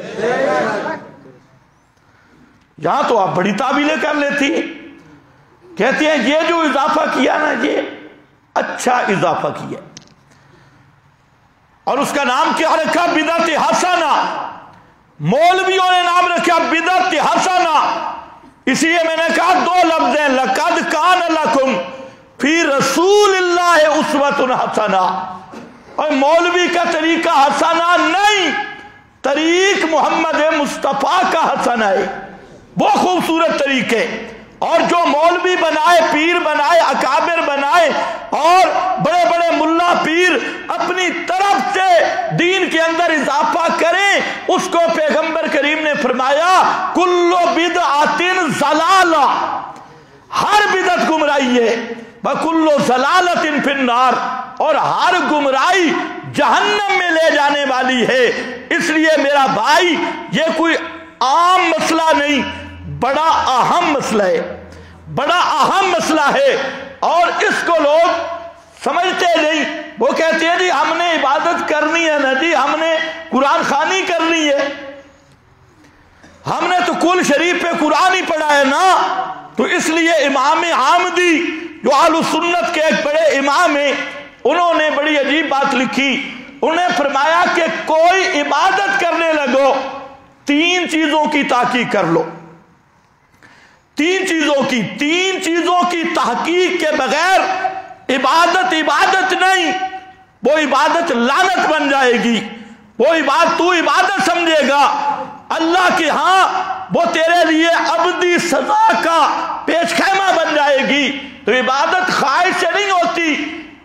یہاں تو آپ بڑی تعویلیں کر لیتی ہیں، کہتی ہیں یہ جو اضافہ کیا نا یہ اچھا اضافہ کیا، اور اس کا نام کیا رکھا؟ بدعت حسنہ. مولویوں نے نام رکھا بدعت حسنہ. اسی لیے میں نے کہا دو لفظ ہیں، لقد کان لکم فی رسول اللہ اسوۃ حسنہ. اور مولوی کا طریقہ حسنہ نہیں، طریق محمد مصطفیٰ کا حسنہ ہے، وہ خوبصورت طریقے. اور جو مولوی بنائے، پیر بنائے، اکابر بنائے اور بڑے بڑے ملا پیر اپنی طرف سے دین کے اندر اضافہ کریں، اس کو پیغمبر کریم نے فرمایا کل بدعت ضلالہ، ہر بدعت گمراہی ہے، وَكُلُّ ضَلَالَةٍ فِي النَّارِ، اور ہر گمراہی جہنم میں لے جانے والی ہے. اس لیے میرا بھائی یہ کوئی عام مسئلہ نہیں، بڑا اہم مسئلہ ہے، بڑا اہم مسئلہ ہے، اور اس کو لوگ سمجھتے نہیں۔ وہ کہتے ہیں جی ہم نے عبادت کرنی ہے نا جی، ہم نے قرآن خوانی کرنی ہے، ہم نے تو کل شریف پہ قرآن ہی پڑھا ہے نا، تو اس لیے امام عامدی جو اہل سنت کے ایک بڑے امام ہیں، انہوں نے بڑی عجیب بات لکھی۔ انہیں فرمایا کہ کوئی عبادت کرنے لگو، تین چیزوں کی تحقیق کر لو، تین چیزوں کی تحقیق کے بغیر عبادت نہیں، وہ عبادت لعنت بن جائے گی، وہ تو عبادت سمجھے گا، اللہ کے ہاں وہ تیرے لیے ابدی سزا کا پیش خیمہ بن جائے گی۔ تو عبادت خواہش سے نہیں ہوتی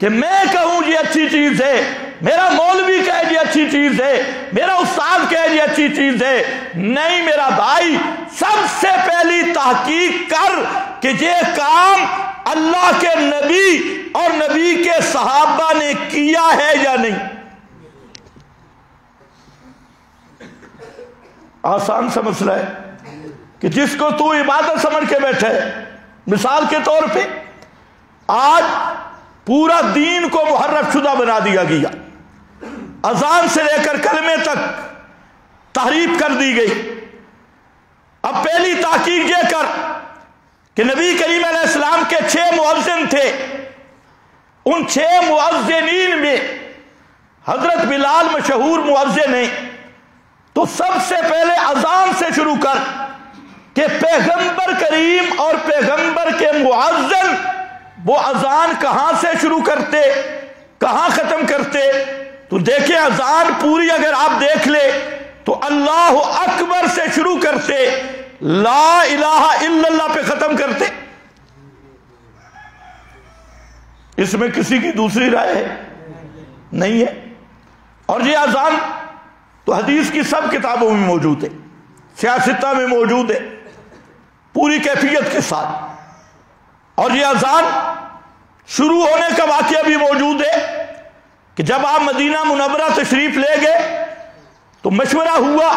کہ میں کہوں یہ اچھی چیز ہے، میرا مولوی کہے یہ اچھی چیز ہے، میرا استاد کہے یہ اچھی چیز ہے، نہیں میرا بھائی، سب سے پہلی تحقیق کر کہ یہ کام اللہ کے نبی اور نبی کے صحابہ نے کیا ہے یا نہیں۔ آسان سا مسئلہ ہے کہ جس کو تو عبادت سمجھ کے بیٹھے، مثال کے طور پہ آج پورا دین کو محرف شدہ بنا دیا گیا، اذان سے لے کر کلمے تک تحریف کر دی گئی۔ اب پہلی تحقیق یہ کر کہ نبی کریم علیہ السلام کے 6 مؤذن تھے، ان 6 مؤذنین میں حضرت بلال مشہور مؤذن ہیں، تو سب سے پہلے اذان سے شروع کر کہ پیغمبر کریم اور پیغمبر کے مؤذن وہ اذان کہاں سے شروع کرتے، کہاں ختم کرتے؟ تو دیکھیں اذان پوری اگر آپ دیکھ لے تو اللہ اکبر سے شروع کرتے، لا الہ الا اللہ پہ ختم کرتے۔ اس میں کسی کی دوسری رائے ہے؟ نہیں ہے۔ اور یہ اذان تو حدیث کی سب کتابوں میں موجود ہے، سیاستہ میں موجود ہے پوری کیفیت کے ساتھ، اور یہ اذان شروع ہونے کا واقعہ بھی موجود ہے کہ جب آپ مدینہ منورہ تشریف لے گئے تو مشورہ ہوا،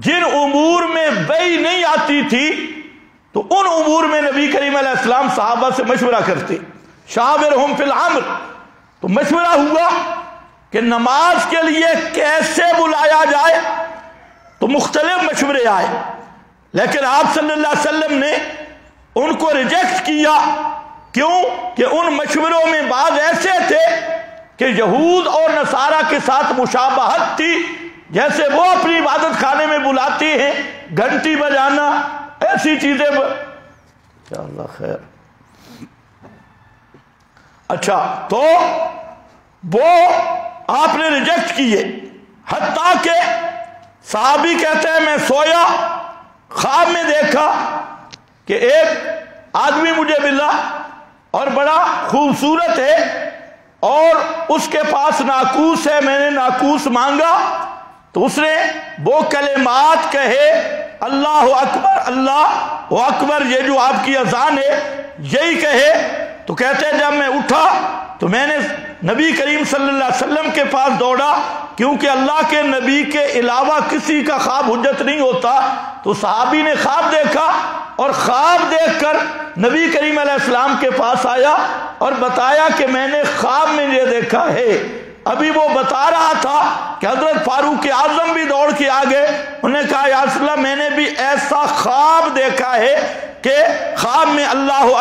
جن امور میں وحی نہیں آتی تھی تو ان امور میں نبی کریم علیہ السلام صحابہ سے مشورہ کرتے، شاورہم فی الامر۔ تو مشورہ ہوا کہ نماز کے لیے کیسے بلایا جائے، تو مختلف مشورے آئے، لیکن آپ صلی اللہ علیہ وسلم نے ان کو ریجیکٹ کیا۔ کیوں؟ کہ ان مشوروں میں بعض ایسے تھے کہ یہود اور نصارہ کے ساتھ مشابہت تھی، جیسے وہ اپنی عبادت خانے میں بلاتے ہیں گھنٹی بجانا، ایسی چیزیں یا اللہ خیر۔ اچھا، تو وہ آپ نے ریجیکٹ کیے، حتیٰ کہ صحابی کہتے ہیں میں سویا، خواب میں دیکھا کہ ایک آدمی مجھے ملا اور بڑا خوبصورت ہے اور اس کے پاس ناقوس ہے، میں نے ناقوس مانگا تو اس نے وہ کلمات کہے، اللہ اکبر اللہ اکبر، یہ جو آپ کی اذان ہے یہی کہے۔ تو کہتے ہیں جب میں اٹھا تو میں نے نبی کریم صلی اللہ علیہ وسلم کے پاس دوڑا، کیونکہ اللہ کے نبی کے علاوہ کسی کا خواب حجت نہیں ہوتا۔ تو صحابی نے خواب دیکھا اور خواب دیکھ کر نبی کریم علیہ السلام کے پاس آیا اور بتایا کہ میں نے خواب میں یہ دیکھا ہے۔ ابھی وہ بتا رہا تھا کہ حضرت فاروق اعظم بھی دوڑ کے آگے، انہوں نے کہا یا رسول اللہ میں نے بھی ایسا خواب دیکھا ہے کہ خواب میں اللہ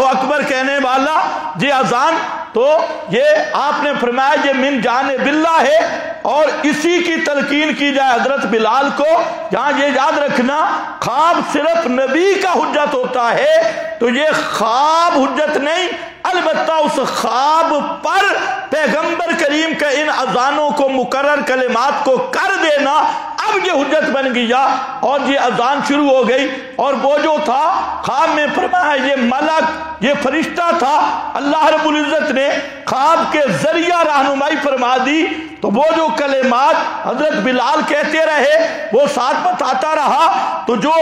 اکبر کہنے والا یہ اذان، تو یہ آپ نے فرمایا یہ من جانب اللہ ہے اور اسی کی تلقین کی جائے حضرت بلال کو۔ جہاں یہ یاد رکھنا خواب صرف نبی کا حجت ہوتا ہے، تو یہ خواب حجت نہیں، البتہ اس خواب پر پیغمبر کریم کے ان اذانوں کو مقرر کلمات کو کر دینا اب یہ حجت بن گیا اور یہ اذان شروع ہو گئی۔ اور وہ جو تھا خواب میں فرمایا یہ ملک، یہ فرشتہ تھا، اللہ رب العزت نے خواب کے ذریعہ رہنمائی فرما دی۔ تو وہ جو کلمات حضرت بلال کہتے رہے وہ ساتھ بتاتا رہا، تو جو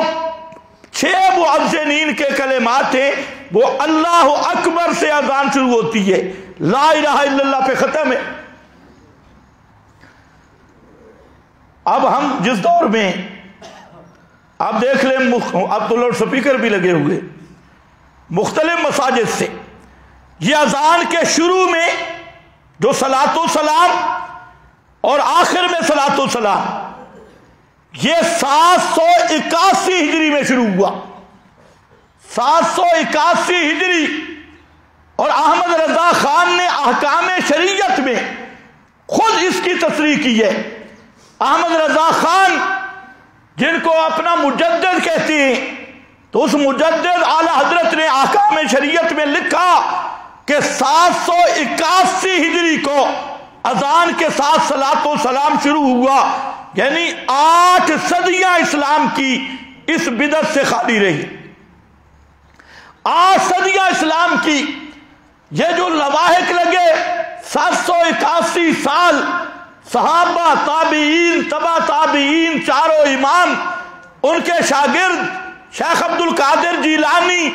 6 مؤذنین کے کلمات ہیں وہ اللہ اکبر سے اذان شروع ہوتی ہے، لا الہ الا اللہ پہ ختم ہے۔ اب ہم جس دور میں آپ دیکھ لیں اب تو لاؤڈ سپیکر بھی لگے ہوئے مختلف مساجد سے، یہ اذان کے شروع میں جو صلاۃ و سلام اور آخر میں صلاۃ و سلام، یہ 781 ہجری میں شروع ہوا، 781 ہجری۔ اور احمد رضا خان نے احکام شریعت میں خود اس کی تصریح کی ہے۔ احمد رضا خان جن کو اپنا مجدد کہتے ہیں، تو اس مجدد اعلی حضرت نے احکام شریعت میں لکھا کہ 781 ہجری کو اذان کے ساتھ صلاۃ و سلام شروع ہوا، یعنی 8 صدیاں اسلام کی اس بدعت سے خالی رہی۔ 8 صدیاں اسلام کی یہ جو لواحق لگے، 781 سال صحابہ، تابعین، تبع تابعین، چاروں امام، ان کے شاگرد شیخ عبد القادر جیلانی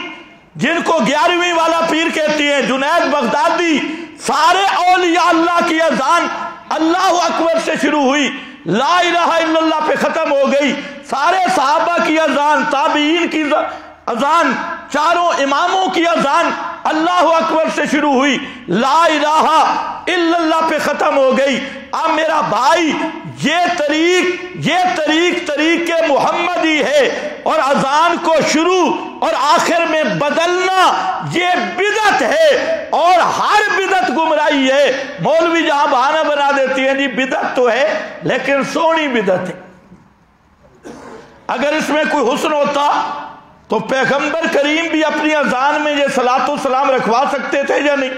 جن کو 11ویں والا پیر کہتے ہیں، جنید بغدادی، سارے اولیاء اللہ کی اذان اللہ اکبر سے شروع ہوئی، لا الہ الا اللہ پہ ختم ہو گئی۔ سارے صحابہ کی اذان، تابعین کی اذان، چاروں اماموں کی اذان اللہ اکبر سے شروع ہوئی، لا الہ الا اللہ پہ ختم ہو گئی۔ اب میرا بھائی یہ طریق محمدی ہے، اور اذان کو شروع اور آخر میں بدلنا یہ بدعت ہے، اور ہر بدعت گمراہی ہے۔ مولوی جہاں بہانہ بنا دیتی ہیں جی بدعت تو ہے لیکن سونی بدعت ہے۔ اگر اس میں کوئی حسن ہوتا تو پیغمبر کریم بھی اپنی اذان میں یہ صلاۃ و سلام رکھوا سکتے تھے یا نہیں؟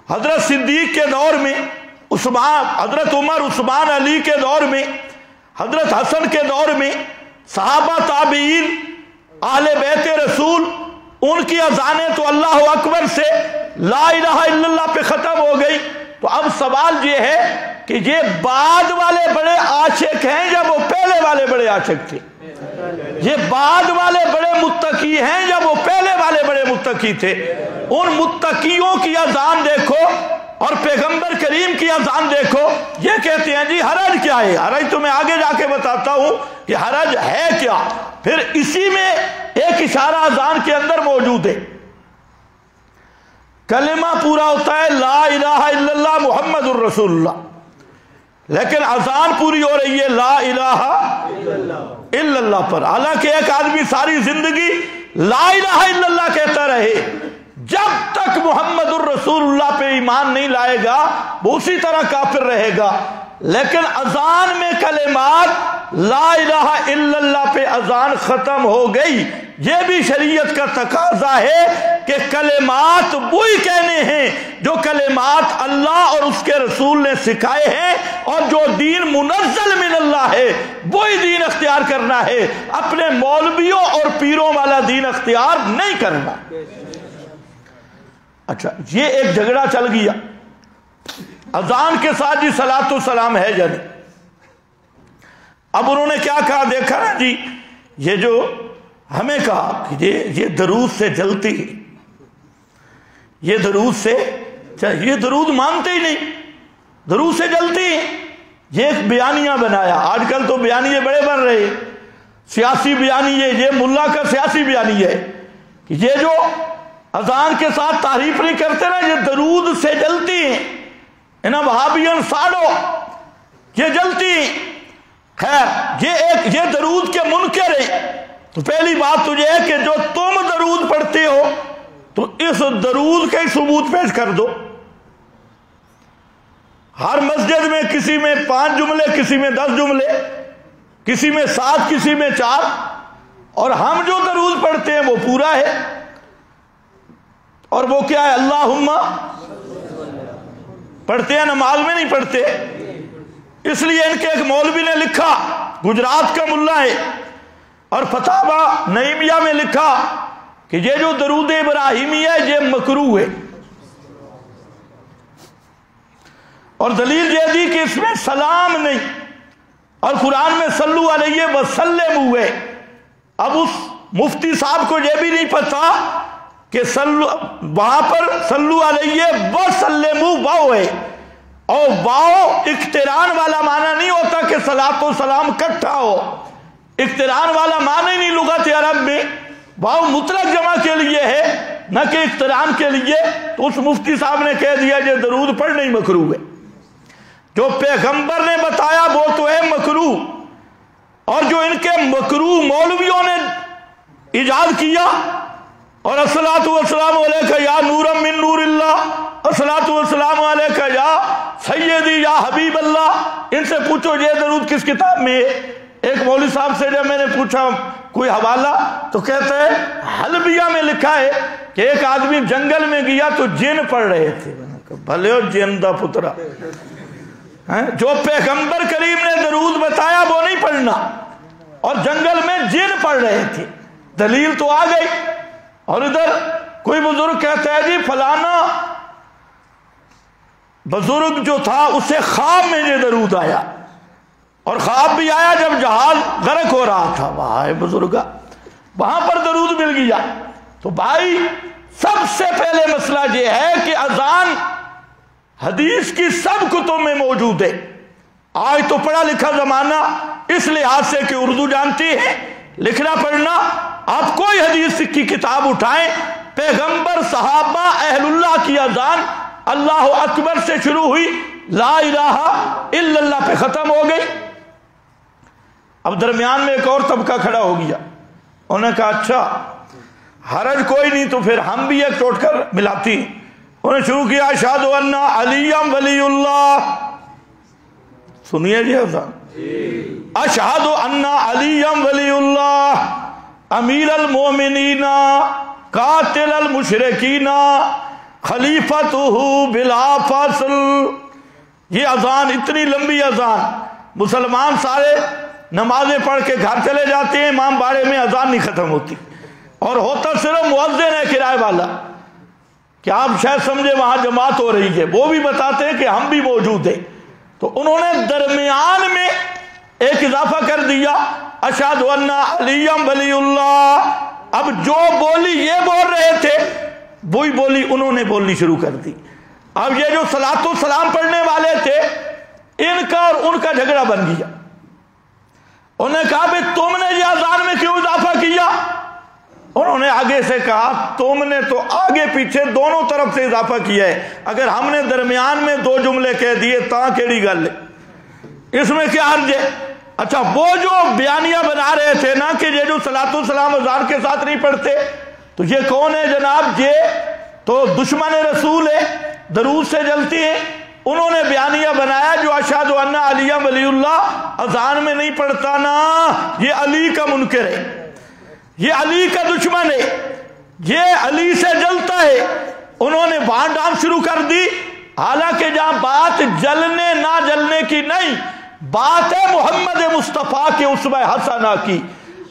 حضرت صدیق کے دور میں، حضرت عمر، عثمان، علی کے دور میں، حضرت حسن کے دور میں، صحابہ، تابعین، اہل بیت رسول، ان کی اذانیں تو اللہ اکبر سے لا الہ الا اللہ پہ ختم ہو گئی۔ تو اب سوال یہ ہے کہ یہ بعد والے بڑے عاشق ہیں یا وہ پہلے والے بڑے عاشق تھے؟ یہ بعد والے بڑے متقی ہیں یا وہ پہلے والے بڑے متقی تھے؟ ان متقیوں کی اذان دیکھو اور پیغمبر کریم کی اذان دیکھو، یہ کہتے ہیں جی حرج کیا ہے؟ حرج تو میں آگے جا کے بتاتا ہوں کہ حرج ہے کیا۔ پھر اسی میں ایک اشارہ اذان کے اندر موجود ہے، کلمہ پورا ہوتا ہے لا الہ الا اللہ محمد الرسول اللہ، لیکن اذان پوری ہو رہی ہے لا الہ الا اللہ پر۔ حالانکہ ایک آدمی ساری زندگی لا الہ الا اللہ کہتا رہے، جب تک محمد الرسول اللہ پہ ایمان نہیں لائے گا وہ اسی طرح کافر رہے گا۔ لیکن اذان میں کلمات لا الہ الا اللہ پہ اذان ختم ہو گئی، یہ بھی شریعت کا تقاضا ہے کہ کلمات وہی کہنے ہیں جو کلمات اللہ اور اس کے رسول نے سکھائے ہیں، اور جو دین منزل من اللہ ہے وہی دین اختیار کرنا ہے، اپنے مولویوں اور پیروں والا دین اختیار نہیں کرنا۔ اچھا، یہ ایک جھگڑا چل گیا اذان کے ساتھ جی صلاۃ و سلام ہے یا نہیں۔ اب انہوں نے کیا کہا دیکھا نا جی، یہ جو ہمیں کہا کہ یہ درود سے جلتی، یہ درود مانتے ہی نہیں، درود سے جلتی ہیں، یہ ایک بیانیہ بنایا۔ آج کل تو بیانیے بڑے بن رہے، سیاسی بیانیے، یہ ملا کا سیاسی بیانیہ ہے کہ یہ جو اذان کے ساتھ تعریف نہیں کرتے نا، یہ درود سے جلتی ہیں، انہاں وہابیاں ساڑو، یہ جلتی ہیں۔ خیر، یہ درود کے منکر ہیں۔ تو پہلی بات تو یہ ہے کہ جو تم درود پڑھتے ہو تو اس درود کے ثبوت پیش کر دو۔ ہر مسجد میں کسی میں 5 جملے، کسی میں 10 جملے، کسی میں 7، کسی میں 4، اور ہم جو درود پڑھتے ہیں وہ پورا ہے۔ اور وہ کیا ہے؟ اللہم پڑھتے ہیں، نماز میں نہیں پڑھتے۔ اس لیے ان کے ایک مولوی نے لکھا، گجرات کا ملا ہے، اور فتاوی نعیمیہ میں لکھا کہ یہ جو درود ابراہیمی ہے یہ مکروہ ہے، اور دلیل یہ دی کہ اس میں سلام نہیں، اور قرآن میں صلو علیہ وسلم ہے۔ اب اس مفتی صاحب کو یہ بھی نہیں پتا کہ وہاں پر صلو علیہ وسلم واو ہے، اور واو اقتران والا معنی نہیں ہوتا کہ صلاۃ و سلام کٹھا ہو۔ اقتران والا معنی نہیں لغت عرب میں، واو مطلق جمع کے لیے ہے نہ کہ اقتران کے لیے. تو اس مفتی صاحب نے کہہ دیا کہ درود پڑھنا ہی مکروہ ہے. جو پیغمبر نے بتایا وہ تو ہے مکروہ، اور جو ان کے مکروہ مولویوں نے ایجاد کیا، اور الصلاۃ والسلام علیکہ یا نورا من نور اللہ، الصلاۃ والسلام علیکہ یا سیدی یا حبیب اللہ، ان سے پوچھو یہ درود کس کتاب میں ہے. ایک مولوی صاحب سے جب میں نے پوچھا کوئی حوالہ، تو کہتا ہے حلبیہ میں لکھا ہے کہ ایک آدمی جنگل میں گیا تو جن پڑھ رہے تھے. بھلے ہو جن دا پترا، جو پیغمبر کریم نے درود بتایا وہ نہیں پڑھنا، اور جنگل میں جن پڑھ رہے تھے. دلیل تو آ گئی. اور ادھر کوئی بزرگ کہتا ہے جی فلانا بزرگ جو تھا اسے خواب میں یہ درود آیا، اور خواب بھی آیا جب جہاز غرق ہو رہا تھا. وہاں بزرگا وہاں پر درود مل گیا. تو بھائی سب سے پہلے مسئلہ یہ ہے کہ اذان حدیث کی سب کتب میں موجود ہے. آج تو پڑھا لکھا زمانہ اس لحاظ سے کہ اردو جانتی ہے، لکھنا پڑھنا. آپ کوئی حدیث کی کتاب اٹھائیں، پیغمبر، صحابہ، اہل اللہ کی اذان اللہ اکبر سے شروع ہوئی، لا الہ الا اللہ پہ ختم ہو گئی. اب درمیان میں ایک اور طبقہ کھڑا ہو گیا. انہوں نے کہا اچھا حرج کوئی نہیں، تو پھر ہم بھی ایک ٹوٹ کر ملاتی. انہوں نے شروع کیا اشہد ان علی ولی اللہ. سنیے جی اذان، اشہد ان علی ولی اللہ امیر المومنین قاتل المشرکین خلیفتہ بلا فاصل. یہ اذان اتنی لمبی اذان، مسلمان سارے نمازیں پڑھ کے گھر چلے جاتے ہیں، امام باڑے میں اذان نہیں ختم ہوتی، اور ہوتا صرف مؤذن ہے کرائے والا کہ آپ شاید سمجھے وہاں جماعت ہو رہی ہے. وہ بھی بتاتے ہیں کہ ہم بھی موجود ہیں. تو انہوں نے درمیان میں ایک اضافہ کر دیا اشہد ان علی ولی اللہ. اب جو بولی یہ بول رہے تھے وہی بولی انہوں نے بولنی شروع کر دی. اب یہ جو صلاۃ السلام پڑھنے والے تھے ان کا اور ان کا جھگڑا بن گیا. انہوں نے کہا بھئی تم نے یہ اذان میں کیوں اضافہ کیا؟ انہوں نے آگے سے کہا تم نے تو آگے پیچھے دونوں طرف سے اضافہ کیا ہے، اگر ہم نے درمیان میں دو جملے کہہ دیے تاں کیڑی گل ہے، اس میں کیا حرج ہے؟ اچھا وہ جو بیانیہ بنا رہے تھے نا کہ یہ جو صلاۃ السلام اذان کے ساتھ نہیں پڑھتے، تو یہ کون ہے جناب؟ یہ تو دشمن رسول ہے، درود سے جلتی ہے. انہوں نے بیانیہ بنایا جو اشہد ان علی ولی اللہ اذان میں نہیں پڑھتا نا، یہ علی کا منکر ہے، یہ علی کا دشمن ہے، یہ علی سے جلتا ہے. انہوں نے بانٹ ڈام شروع کر دی، حالانکہ جہاں بات جلنے نہ جلنے کی نہیں، بات ہے محمد مصطفیٰ کے اسوہ حسنہ کی.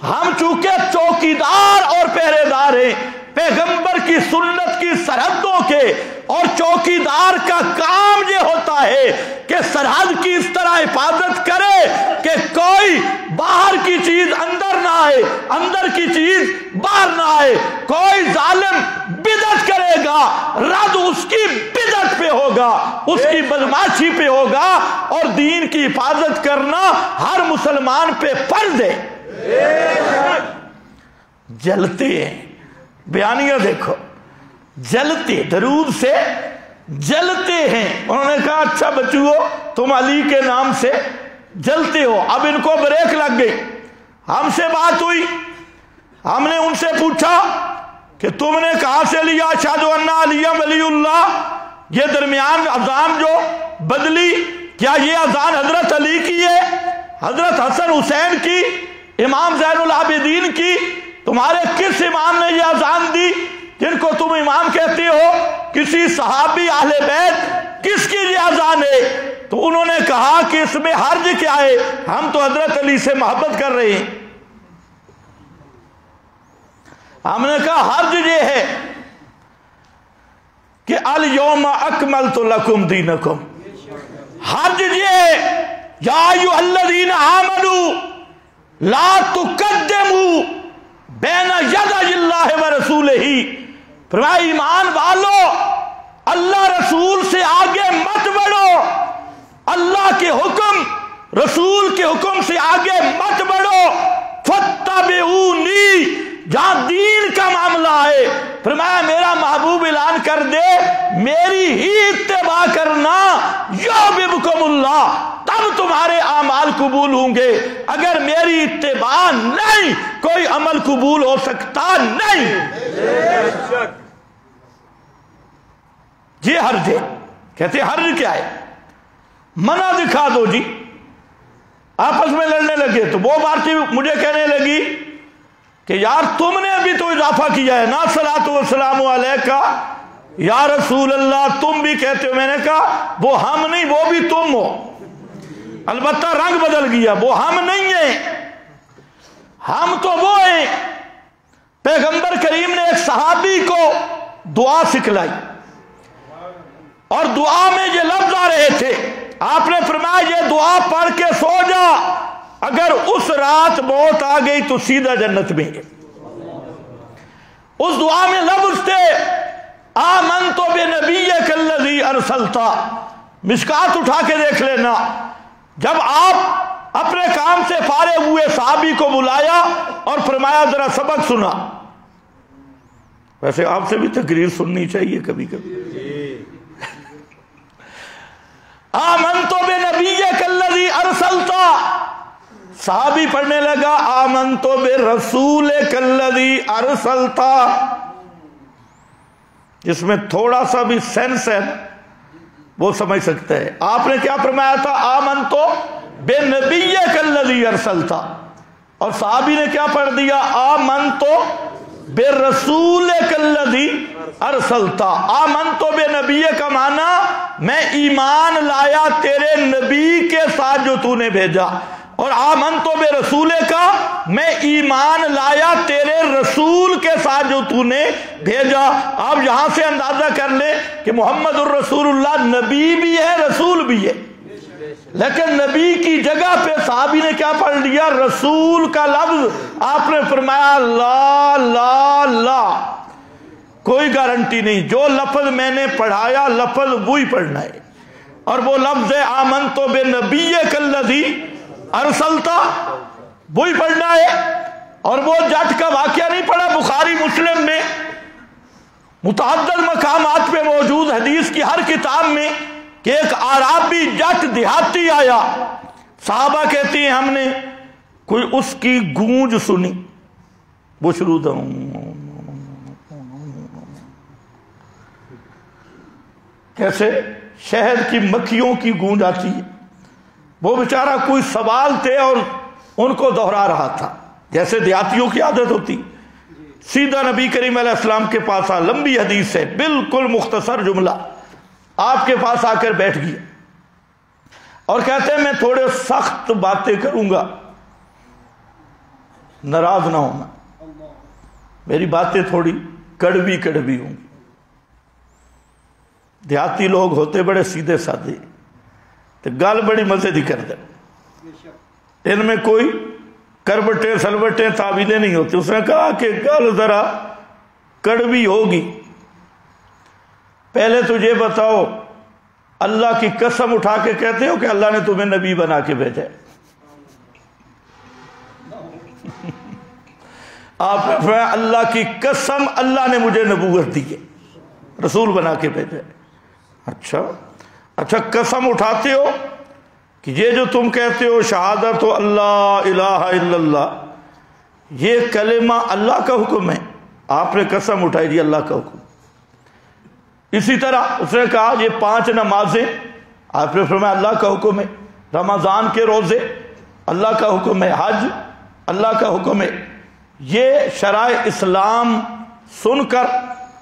ہم چونکہ چوکیدار اور پہرے دار ہیں پیغمبر کی سنت کی سرحدوں کے، اور چوکیدار کا کام یہ ہوتا ہے کہ سرحد کی اس طرح حفاظت کرے کہ کوئی باہر کی چیز اندر نہ آئے، اندر کی چیز باہر نہ آئے. کوئی ظالم بدعت کرے گا، رد اس کی بدعت پہ ہوگا، اس کی بدماشی پہ ہوگا، اور دین کی حفاظت کرنا ہر مسلمان پہ فرض ہے. جلتے ہیں، بیانیہ دیکھو، جلتے درود سے جلتے ہیں. انہوں نے کہا اچھا بچو تم علی کے نام سے جلتے ہو. اب ان کو بریک لگ گئی. ہم سے بات ہوئی، ہم نے ان سے پوچھا کہ تم نے کہاں سے لیا اشہد ان علی ولی اللہ؟ یہ درمیان اذان جو بدلی، کیا یہ اذان حضرت علی کی ہے، حضرت حسن حسین کی، امام زین العابدین کی؟ تمہارے کس امام نے یہ اذان دی جن کو تم امام کہتے ہو؟ کسی صحابی اہل بیت؟ کس کی یہ اذان ہے؟ تو انہوں نے کہا کہ اس میں حرج کیا ہے، ہم تو حضرت علی سے محبت کر رہے ہیں. ہم نے کہا حرج یہ ہے کہ الیوم اکملت لکم دینکم. حرج یہ ہے یا ایھا الذین آمنوا لا تقدموا بین یدی اللہ ورسولہ. فرمایا ایمان والو اللہ رسول سے آگے مت بڑھو، اللہ کے حکم رسول کے حکم سے آگے مت بڑھو. فَاتَّبِعُونِي، جہاں دین کا معاملہ ہے فرمایا میرا محبوب اعلان کر دے میری ہی اتباع کرنا، یحببکم اللہ، تب تمہارے اعمال قبول ہوں گے۔ اگر میری اتباع نہیں کوئی عمل قبول ہو سکتا نہیں۔ یہ حرج ہے۔ کہتے ہیں حرج کیا ہے؟ منع دکھا دو جی۔ آپس میں لڑنے لگے تو وہ بارتی مجھے کہنے لگی کہ یار تم نے ابھی تو اضافہ کیا ہے نا، صلاۃ والسلام علیکہ یا رسول اللہ، تم بھی کہتے ہو۔ میں نے کہا وہ ہم نہیں، وہ بھی تم ہو، البتہ رنگ بدل گیا، وہ ہم نہیں ہیں، ہم تو وہ ہیں۔ پیغمبر کریم نے ایک صحابی کو دعا سکھلائی اور دعا میں یہ لفظ آ رہے تھے، آپ نے فرمایا یہ دعا پڑھ کے سو جا، اگر اس رات موت آ گئی تو سیدھا جنت میں۔ اس دعا میں لفظ تھے آمنت بنبیک الذی ارسلت۔ مشکات اٹھا کے دیکھ لینا، جب آپ اپنے کام سے فارغ ہوئے صحابی کو بلایا اور فرمایا ذرا سبق سنا۔ ویسے آپ سے بھی تقریر سننی چاہیے کبھی کبھی۔ آمنت بنبیک الذی ارسلت، صحابی پڑھنے لگا آمنت برسولک الذی ارسلت۔ جس میں تھوڑا سا بھی سینس ہے وہ سمجھ سکتا ہے۔ آپ نے کیا فرمایا تھا؟ آمنت بنبیک الذی ارسلت، اور صحابی نے کیا پڑھ دیا؟ آمنت برسولک الذی ارسلت۔ آمنت بنبیک کا معنی میں ایمان لایا تیرے نبی کے ساتھ جو تو نے بھیجا، اور آمنت برسولک کا میں ایمان لایا تیرے رسول کے ساتھ جو تو نے بھیجا۔ آپ یہاں سے اندازہ کر لیں کہ محمد الرسول اللہ نبی بھی ہے رسول بھی ہے، لیکن نبی کی جگہ پہ صحابی نے کیا پڑھ لیا؟ رسول کا لفظ۔ آپ نے فرمایا لا لا لا، کوئی گارنٹی نہیں، جو لفظ میں نے پڑھایا لفظ وہی پڑھنا ہے، اور وہ لفظ ہے آمنت بنبیک الذی ارسلت، وہی پڑھنا ہے۔ اور وہ جٹ کا واقعہ نہیں پڑھا بخاری مسلم میں، متعدد مقامات پہ موجود حدیث کی ہر کتاب میں، کہ ایک عرابی جٹ دیہاتی آیا، صحابہ کہتی ہیں ہم نے کوئی اس کی گونج سنی، وہ شروع تھا کیسے شہد کی مکھیوں کی گونج آتی ہے، وہ بیچارہ کوئی سوال تھے اور ان کو دہرا رہا تھا، جیسے دیہاتیوں کی عادت ہوتی۔ سیدھا نبی کریم علیہ السلام کے پاس آ، لمبی حدیث ہے، بالکل مختصر جملہ، آپ کے پاس آ کر بیٹھ گیا اور کہتے ہیں میں تھوڑے سخت باتیں کروں گا، ناراض نہ ہونا، میری باتیں تھوڑی کڑوی کڑوی ہوں گی۔ دیہاتی لوگ ہوتے بڑے سیدھے سادے، تو گل بڑی مزے دی کر دے، ان میں کوئی کربٹیں سلوٹیں تعویلیں نہیں ہوتی۔ اس نے کہا کہ گل ذرا کڑوی ہوگی، پہلے تجھے بتاؤ اللہ کی قسم اٹھا کے کہتے ہو کہ اللہ نے تمہیں نبی بنا کے بھیجا ہے؟ آپ نے فرمایا اللہ کی قسم اللہ نے مجھے نبوت دی ہے، رسول بنا کے بھیجا ہے۔ اچھا قسم اٹھاتے ہو کہ یہ جو تم کہتے ہو شہادت و اللہ الہ الا اللہ، یہ کلمہ اللہ کا حکم ہے؟ آپ نے قسم اٹھائی جی اللہ کا حکم۔ اسی طرح اس نے کہا یہ 5 نمازیں، آپ نے فرمایا اللہ کا حکم ہے، رمضان کے روزے اللہ کا حکم ہے، حج اللہ کا حکم ہے۔ یہ شرائع اسلام سن کر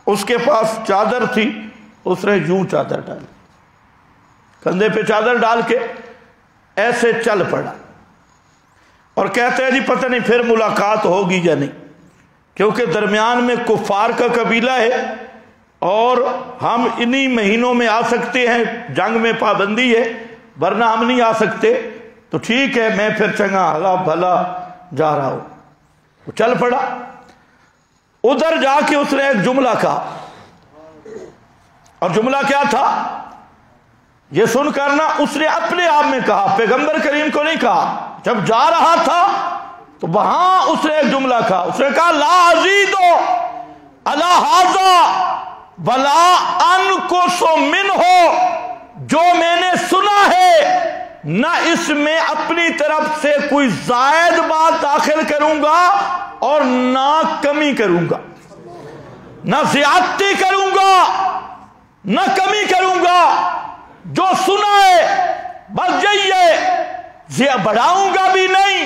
اس کے پاس چادر تھی، اس نے یوں چادر ڈالی، کندھے پہ چادر ڈال کے ایسے چل پڑا، اور کہتے ہیں جی پتہ نہیں پھر ملاقات ہوگی یا نہیں، کیونکہ درمیان میں کفار کا قبیلہ ہے اور ہم انہی مہینوں میں آ سکتے ہیں، جنگ میں پابندی ہے، ورنہ ہم نہیں آ سکتے، تو ٹھیک ہے میں پھر چنگا ہلا بھلا جا رہا ہوں۔ وہ چل پڑا، ادھر جا کے اس نے ایک جملہ کہا، اور جملہ کیا تھا یہ سن کرنا اس نے اپنے آپ میں کہا، پیغمبر کریم کو نہیں کہا۔ جب جا رہا تھا تو وہاں اس نے ایک جملہ کہا، اس نے کہا لا ازیدو علی ھذا ولا انقص منہ، جو میں نے سنا ہے نہ اس میں اپنی طرف سے کوئی زائد بات داخل کروں گا اور نہ کمی کروں گا، نہ زیادتی کروں گا نہ کمی کروں گا، جو سنا ہے بس یہی ہے، بڑھاؤں گا بھی نہیں،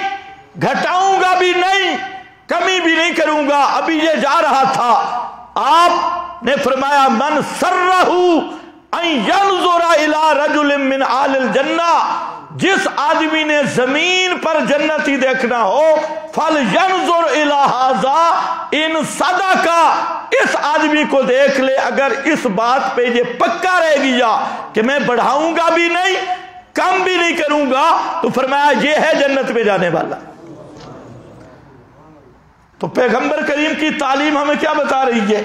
گھٹاؤں گا بھی نہیں، کمی بھی نہیں کروں گا۔ ابھی یہ جا رہا تھا، آپ نے فرمایا من سرہ ان ینظر الی رجل من آل الجنہ، جس آدمی نے زمین پر جنتی دیکھنا ہو فَلْيَنْظُرْ إِلَىٰ هَذَا إِنْ صَدَقَ، اس آدمی کو دیکھ لے اگر اس بات پہ یہ پکا رہ گیا کہ میں بڑھاؤں گا بھی نہیں کم بھی نہیں کروں گا، تو فرمایا یہ ہے جنت میں جانے والا۔ تو پیغمبر کریم کی تعلیم ہمیں کیا بتا رہی ہے؟